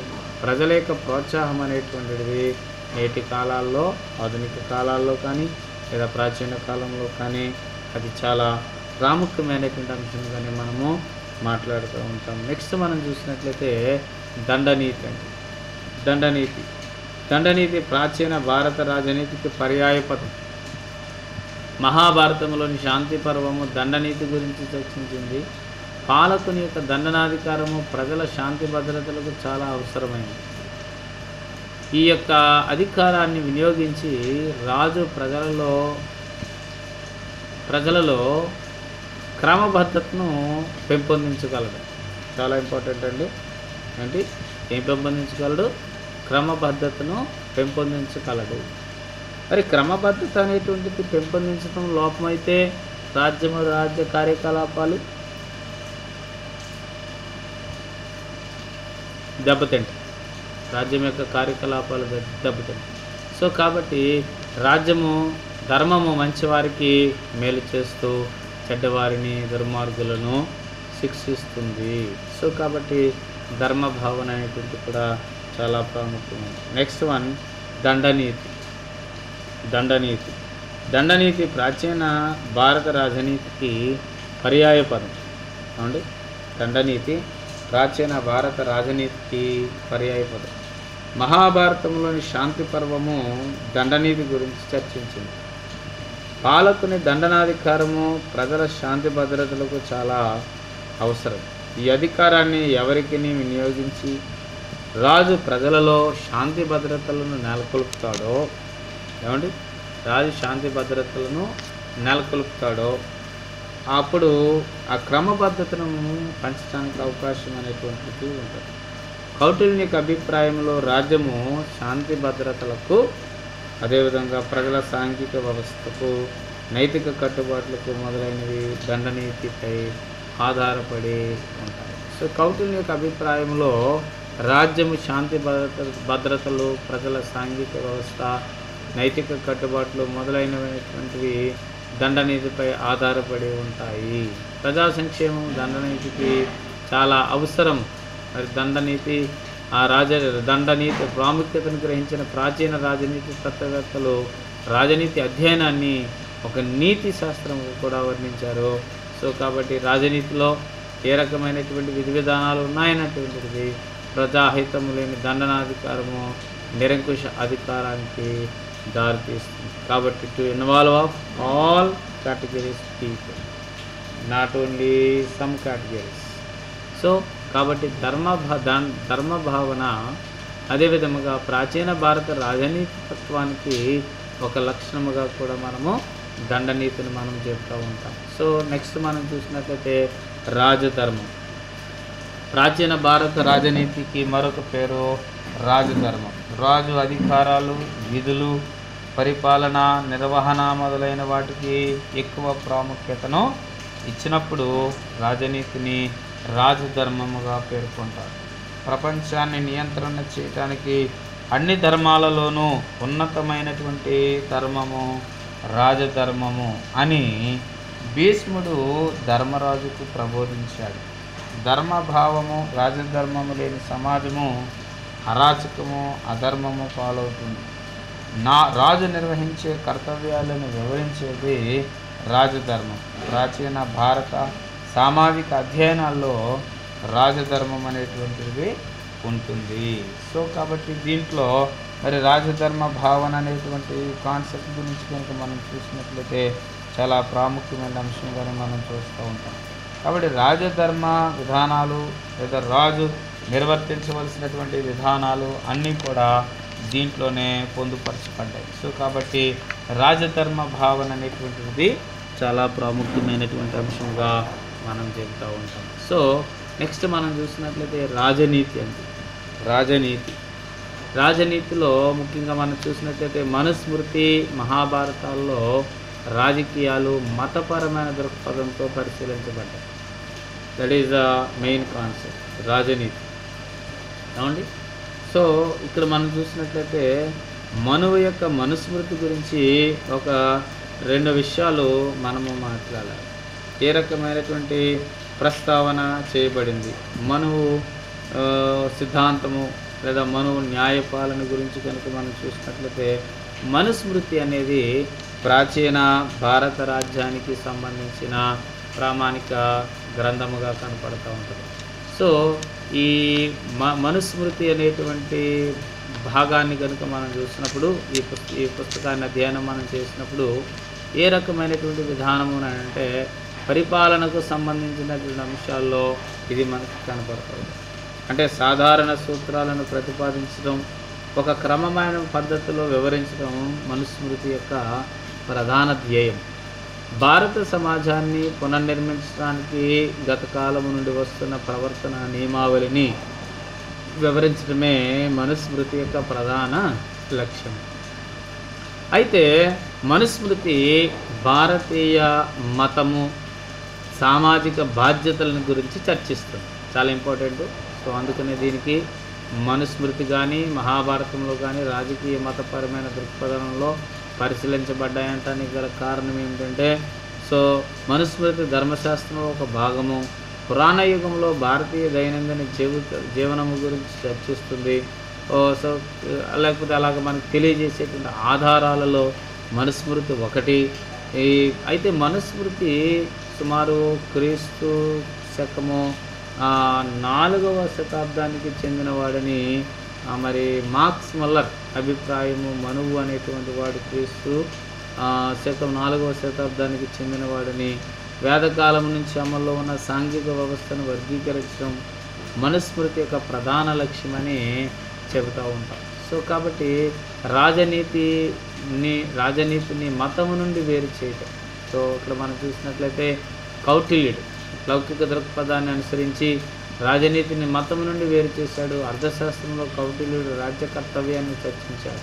ప్రజల యొక్క ప్రోత్సాహం అనేటువంటిది నేటి కాలాల్లో, ఆధునిక కాలాల్లో కానీ లేదా ప్రాచీన కాలంలో కానీ అది చాలా ప్రాముఖ్యమైనటువంటి అంశంగానే మనము మాట్లాడుతూ ఉంటాం. నెక్స్ట్ మనం చూసినట్లయితే దండనీతి అండి. దండనీతి ప్రాచీన భారత రాజనీతికి పర్యాయపదం. మహాభారతంలోని శాంతి పర్వము దండనీతి గురించి చర్చించింది. పాలకుని యొక్క దండనాధికారము ప్రజల శాంతి భద్రతలకు చాలా అవసరమైంది. ఈ యొక్క అధికారాన్ని వినియోగించి రాజు ప్రజలలో క్రమబద్ధతను పెంపొందించగలడు. చాలా ఇంపార్టెంట్ అండి. ఏంటి ఏం పెంపొందించగలడు? క్రమబద్ధతను పెంపొందించగలడు. మరి క్రమబద్ధత అనేటువంటిది పెంపొందించడం లోపమైతే రాజ్య కార్యకలాపాలు దెబ్బతింటాయి. రాజ్యం యొక్క కార్యకలాపాలు దెబ్బతింటాయి. సో కాబట్టి రాజ్యము, ధర్మము మంచివారికి మేలు చేస్తూ చెడ్డవారిని, దుర్మార్గులను శిక్షిస్తుంది. సో కాబట్టి ధర్మ భావన అనేటువంటి కూడా చాలా ప్రాముఖ్యమైనది. నెక్స్ట్ వన్ దండనీతి ప్రాచీన భారత రాజనీతికి పర్యాయపదం. అవునండి, దండనీతి ప్రాచీన భారత రాజనీతికి పర్యాయపదం. మహాభారతంలోని శాంతి పర్వము దండనీతి గురించి చర్చించింది. పాలకుని దండనాధికారము ప్రజల శాంతి భద్రతలకు చాలా అవసరం. ఈ అధికారాన్ని ఎవరికి వినియోగించి రాజు ప్రజలలో శాంతి భద్రతలను నెలకొల్పుతాడో, ఏమండి రాజు శాంతి భద్రతలను నెలకొల్పుతాడో అప్పుడు ఆ క్రమబద్ధతను పంచడానికి అవకాశం అనేటువంటిది ఉంటుంది. కౌటిల్యుని అభిప్రాయంలో రాజ్యము శాంతి భద్రతలకు, అదేవిధంగా ప్రజల సాంఘిక వ్యవస్థకు, నైతిక కట్టుబాట్లకు మొదలైనవి దండనీతిపై ఆధారపడి ఉంటాయి. సో కౌటిల్యుని యొక్క అభిప్రాయంలో రాజ్యము శాంతి భద్రతలు, ప్రజల సాంఘిక వ్యవస్థ, నైతిక కట్టుబాట్లు మొదలైనటువంటివి దండనీతిపై ఆధారపడి ఉంటాయి. ప్రజా సంక్షేమం దండనీతికి చాలా అవసరం. మరి దండనీతి ప్రాముఖ్యతను గ్రహించిన ప్రాచీన రాజనీతి తత్వవేత్తలు రాజనీతి అధ్యయనాన్ని ఒక నీతి శాస్త్రంగా కూడా వర్ణించారు. సో కాబట్టి రాజనీతిలో ఏ రకమైనటువంటి విధి విధానాలు ఉన్నాయన్నటువంటిది ప్రజాహితము లేని దండనాధికారము నిరంకుశ అధికారానికి దారితీస్తుంది. కాబట్టి to involve of all categories people, not only some categories. So కాబట్టి ధర్మ భావన అదేవిధముగా ప్రాచీన భారత రాజనీతి తత్వానికి ఒక లక్షణముగా కూడా మనము దండనీతిని మనం చెప్తూ ఉంటాం. సో నెక్స్ట్ మనం చూసినట్లయితే రాజధర్మం. ప్రాచీన భారత రాజనీతికి మరొక పేరు రాజధర్మం. రాజు అధికారాలు, విధులు, పరిపాలన, నిర్వహణ మొదలైన వాటికి ఎక్కువ ప్రాముఖ్యతను ఇచ్చినప్పుడు రాజనీతిని రాజధర్మముగా పేర్కొంటారు. ప్రపంచాన్ని నియంత్రణ చేయటానికి అన్ని ధర్మాలలోనూ ఉన్నతమైనటువంటి ధర్మము రాజధర్మము అని భీష్ముడు ధర్మరాజుకు ప్రబోధించాడు. ధర్మభావము, రాజధర్మము లేని సమాజము అరాచకము, అధర్మము పాలవుతుంది. రాజు నిర్వహించే కర్తవ్యాలను వివరించేది రాజధర్మం. ప్రాచీన భారత సామాజిక అధ్యయనాల్లో రాజధర్మం అనేటువంటిది ఉంటుంది. సో కాబట్టి దీంట్లో మరి రాజధర్మ భావన అనేటువంటి కాన్సెప్ట్ గురించి కనుక మనం చూసినట్లయితే చాలా ప్రాముఖ్యమైన అంశంగానే మనం చూస్తూ ఉంటాం. కాబట్టి రాజధర్మ విధానాలు లేదా రాజు నిర్వర్తించవలసినటువంటి విధానాలు అన్నీ కూడా దీంట్లోనే పొందుపరచబడ్డాయి. సో కాబట్టి రాజధర్మ భావన అనేటువంటిది చాలా ప్రాముఖ్యమైనటువంటి అంశంగా మనం చెబుతూ ఉంటాం. సో నెక్స్ట్ మనం చూసినట్లయితే రాజనీతి అంటే రాజనీతిలో ముఖ్యంగా మనం చూసినట్లయితే మనుస్మృతి, మహాభారతాల్లో రాజకీయాలు మతపరమైన దృక్పథంతో పరిశీలించబడ్డాయి. That is the main concept రాజనీతి. ఏమండి? సో ఇక్కడ మనం చూసినట్లయితే మనువు యొక్క మనుస్మృతి గురించి ఒక 2 విషయాలు మనము మాట్లాడాలి. ఏ రకమైనటువంటి ప్రస్తావన చేయబడింది? మనువు సిద్ధాంతము లేదా మనువు న్యాయపాలన గురించి కనుక మనం చూసినట్లయితే మనుస్మృతి అనేది ప్రాచీన భారత రాజ్యానికి సంబంధించిన ప్రామాణిక గ్రంథముగా కనపడుతూ ఉంటుంది. సో ఈ మనుస్మృతి అనేటువంటి భాగాన్ని కనుక మనం చూసినప్పుడు ఈ పుస్తకాన్ని అధ్యయనం మనం చేసినప్పుడు ఏ రకమైనటువంటి విధానము అంటే పరిపాలనకు సంబంధించినటువంటి అంశాల్లో ఇది మనకు కనపడుతుంది. అంటే సాధారణ సూత్రాలను ప్రతిపాదించడం, ఒక క్రమమైన పద్ధతిలో వివరించడం మనుస్మృతి యొక్క ప్రధాన ధ్యేయం. భారత సమాజాన్ని పునర్నిర్మించడానికి గత కాలం నుండి వస్తున్న ప్రవర్తన నియమావళిని వివరించడమే మనుస్మృతి యొక్క ప్రధాన లక్ష్యం. అయితే మనుస్మృతి భారతీయ మతము, సామాజిక బాధ్యతలను గురించి చర్చిస్తుంది. చాలా ఇంపార్టెంట్. సో అందుకనే దీనికి మనుస్మృతి కానీ మహాభారతంలో కానీ రాజకీయ మతపరమైన దృక్పథంలో పరిశీలించబడ్డాయంటానికి గల కారణం ఏమిటంటే, సో మనుస్మృతి ధర్మశాస్త్రంలో ఒక భాగము. పురాణ యుగంలో భారతీయ దైనందిన జీవనము గురించి చర్చిస్తుంది. సో లేకపోతే అలాగ మనకు తెలియజేసేటువంటి ఆధారాలలో మనుస్మృతి ఒకటి. అయితే మనుస్మృతి సుమారు క్రీస్తు శకము 4వ శతాబ్దానికి చెందినవాడని మరి మార్క్స్ మల్లర్ అభిప్రాయము. మనువు అనేటువంటి వాడు క్రీస్తు శకం 4వ శతాబ్దానికి చెందినవాడని, వేదకాలం నుంచి అమల్లో ఉన్న సాంఘిక వ్యవస్థను వర్గీకరించడం మనుస్మృతి యొక్క ప్రధాన లక్ష్యమని చెబుతూ ఉంటాం. సో కాబట్టి రాజనీతిని మతము నుండి వేరు చేయటం. సో ఇక్కడ మనం చూసినట్లయితే కౌటిల్యుడు లౌకిక దృక్పథాన్ని అనుసరించి రాజనీతిని మతం నుండి వేరు చేశాడు. అర్థశాస్త్రంలో కౌటిల్యుడు రాజ్య కర్తవ్యాన్ని చర్చించాడు.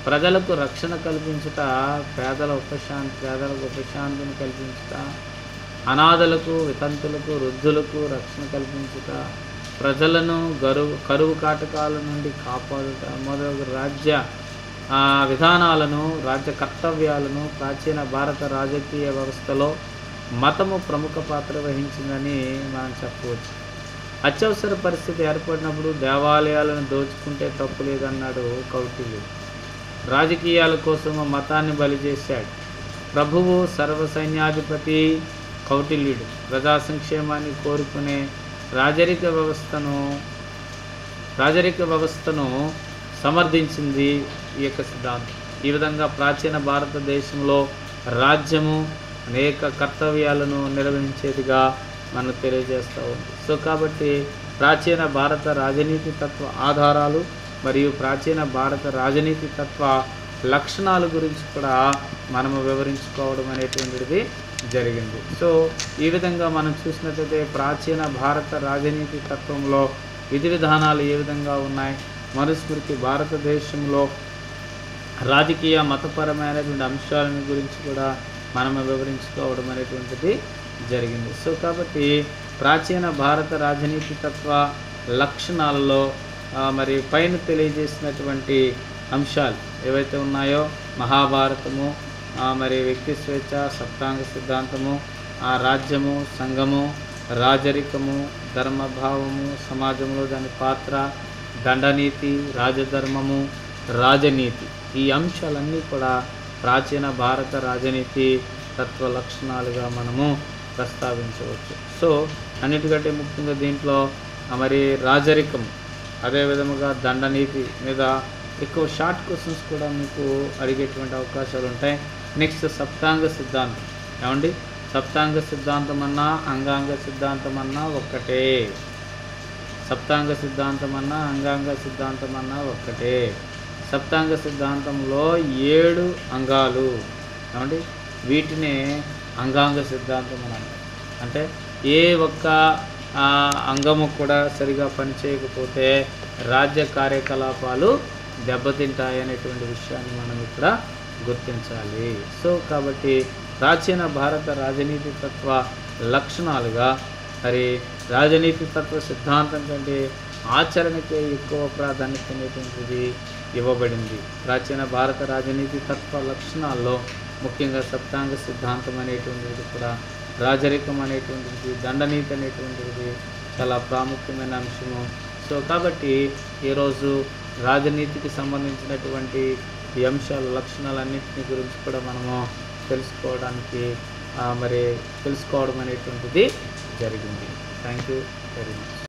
ప్రజలకు రక్షణ కల్పించుట, పేదలకు ఉపశాంతిని కల్పించుట, అనాథలకు, వితంతులకు, వృద్ధులకు రక్షణ కల్పించుట, ప్రజలను కరువు కాటకాల నుండి కాపాడుట మొదలగు రాజ్య విధానాలను, రాజ్య కర్తవ్యాలను ప్రాచీన భారత రాజకీయ వ్యవస్థలో మతము ప్రముఖ పాత్ర వహించిందని మనం చెప్పవచ్చు. అత్యవసర పరిస్థితి ఏర్పడినప్పుడు దేవాలయాలను దోచుకుంటే తప్పు లేదన్నాడు కౌటిల్యుడు. రాజకీయాల కోసం మతాన్ని బలి చేశాడు. ప్రభువు సర్వసైన్యాధిపతి కౌటిల్యుడు ప్రజా సంక్షేమాన్ని కోరుకునే రాజరిక వ్యవస్థను సమర్థించింది ఈ యొక్క సిద్ధాంతం. ఈ విధంగా ప్రాచీన భారతదేశంలో రాజ్యము అనేక కర్తవ్యాలను నిర్వహించేదిగా మనకు తెలియజేస్తూ ఉంది. సో కాబట్టి ప్రాచీన భారత రాజనీతి తత్వ ఆధారాలు మరియు ప్రాచీన భారత రాజనీతి తత్వ లక్షణాల గురించి కూడా మనము వివరించుకోవడం అనేటువంటిది జరిగింది. సో ఈ విధంగా మనం చూసినట్లయితే ప్రాచీన భారత రాజనీతి తత్వంలో విధి విధానాలు ఏ విధంగా ఉన్నాయి, మనుస్మృతి భారతదేశంలో రాజకీయ మతపరమైనటువంటి అంశాలను గురించి కూడా మనము వివరించుకోవడం అనేటువంటిది జరిగింది. సో కాబట్టి ప్రాచీన భారత రాజనీతి తత్వ లక్షణాలలో మరి పైన తెలియజేసినటువంటి అంశాలు ఏవైతే ఉన్నాయో మహాభారతము, మరి వ్యక్తి స్వేచ్ఛ, సప్తాంగ సిద్ధాంతము, రాజ్యము, సంఘము, రాజరికము, ధర్మభావము, సమాజంలో దాని పాత్ర, దండనీతి, రాజధర్మము, రాజనీతి, ఈ అంశాలన్నీ కూడా ప్రాచీన భారత రాజనీతి తత్వ లక్షణాలుగా మనము ప్రస్తావించవచ్చు. సో అన్నిటికంటే ముఖ్యంగా దీంట్లో మరి రాజరికం, అదే విధముగా దండనీతి మీద ఎక్కువ షార్ట్ క్వశ్చన్స్ కూడా మీకు అడిగేటువంటి అవకాశాలు ఉంటాయి. నెక్స్ట్ సప్తాంగ సిద్ధాంతం. ఏమండి, సప్తాంగ సిద్ధాంతం అన్నా అంగాంగ సిద్ధాంతం అన్నా ఒక్కటే. సప్తాంగ సిద్ధాంతం అన్నా అంగాంగ సిద్ధాంతం అన్నా ఒక్కటే. సప్తాంగ సిద్ధాంతంలో 7 అంగాలు ఏమండి, వీటినే అంగాంగ సిద్ధాంతం అని అంటారు. అంటే ఏ ఒక్క అంగము కూడా సరిగా పనిచేయకపోతే రాజ్య కార్యకలాపాలు దెబ్బతింటాయనేటువంటి విషయాన్ని మనం ఇక్కడ గుర్తించాలి. సో కాబట్టి ప్రాచీన భారత రాజనీతి తత్వ లక్షణాలుగా మరి రాజనీతి తత్వ సిద్ధాంతం కంటే ఆచరణకే ఎక్కువ ప్రాధాన్యత అనేటువంటిది ఇవ్వబడింది. ప్రాచీన భారత రాజనీతి తత్వ లక్షణాల్లో ముఖ్యంగా సప్తాంగ సిద్ధాంతం అనేటువంటిది కూడా, రాజరికం అనేటువంటిది, దండనీతి అనేటువంటిది చాలా ప్రాముఖ్యమైన అంశము. సో కాబట్టి ఈరోజు రాజనీతికి సంబంధించినటువంటి ఈ అంశాల లక్షణాలన్నింటినీ గురించి కూడా మనము తెలుసుకోవడం అనేటువంటిది జరిగింది. Thank you very much.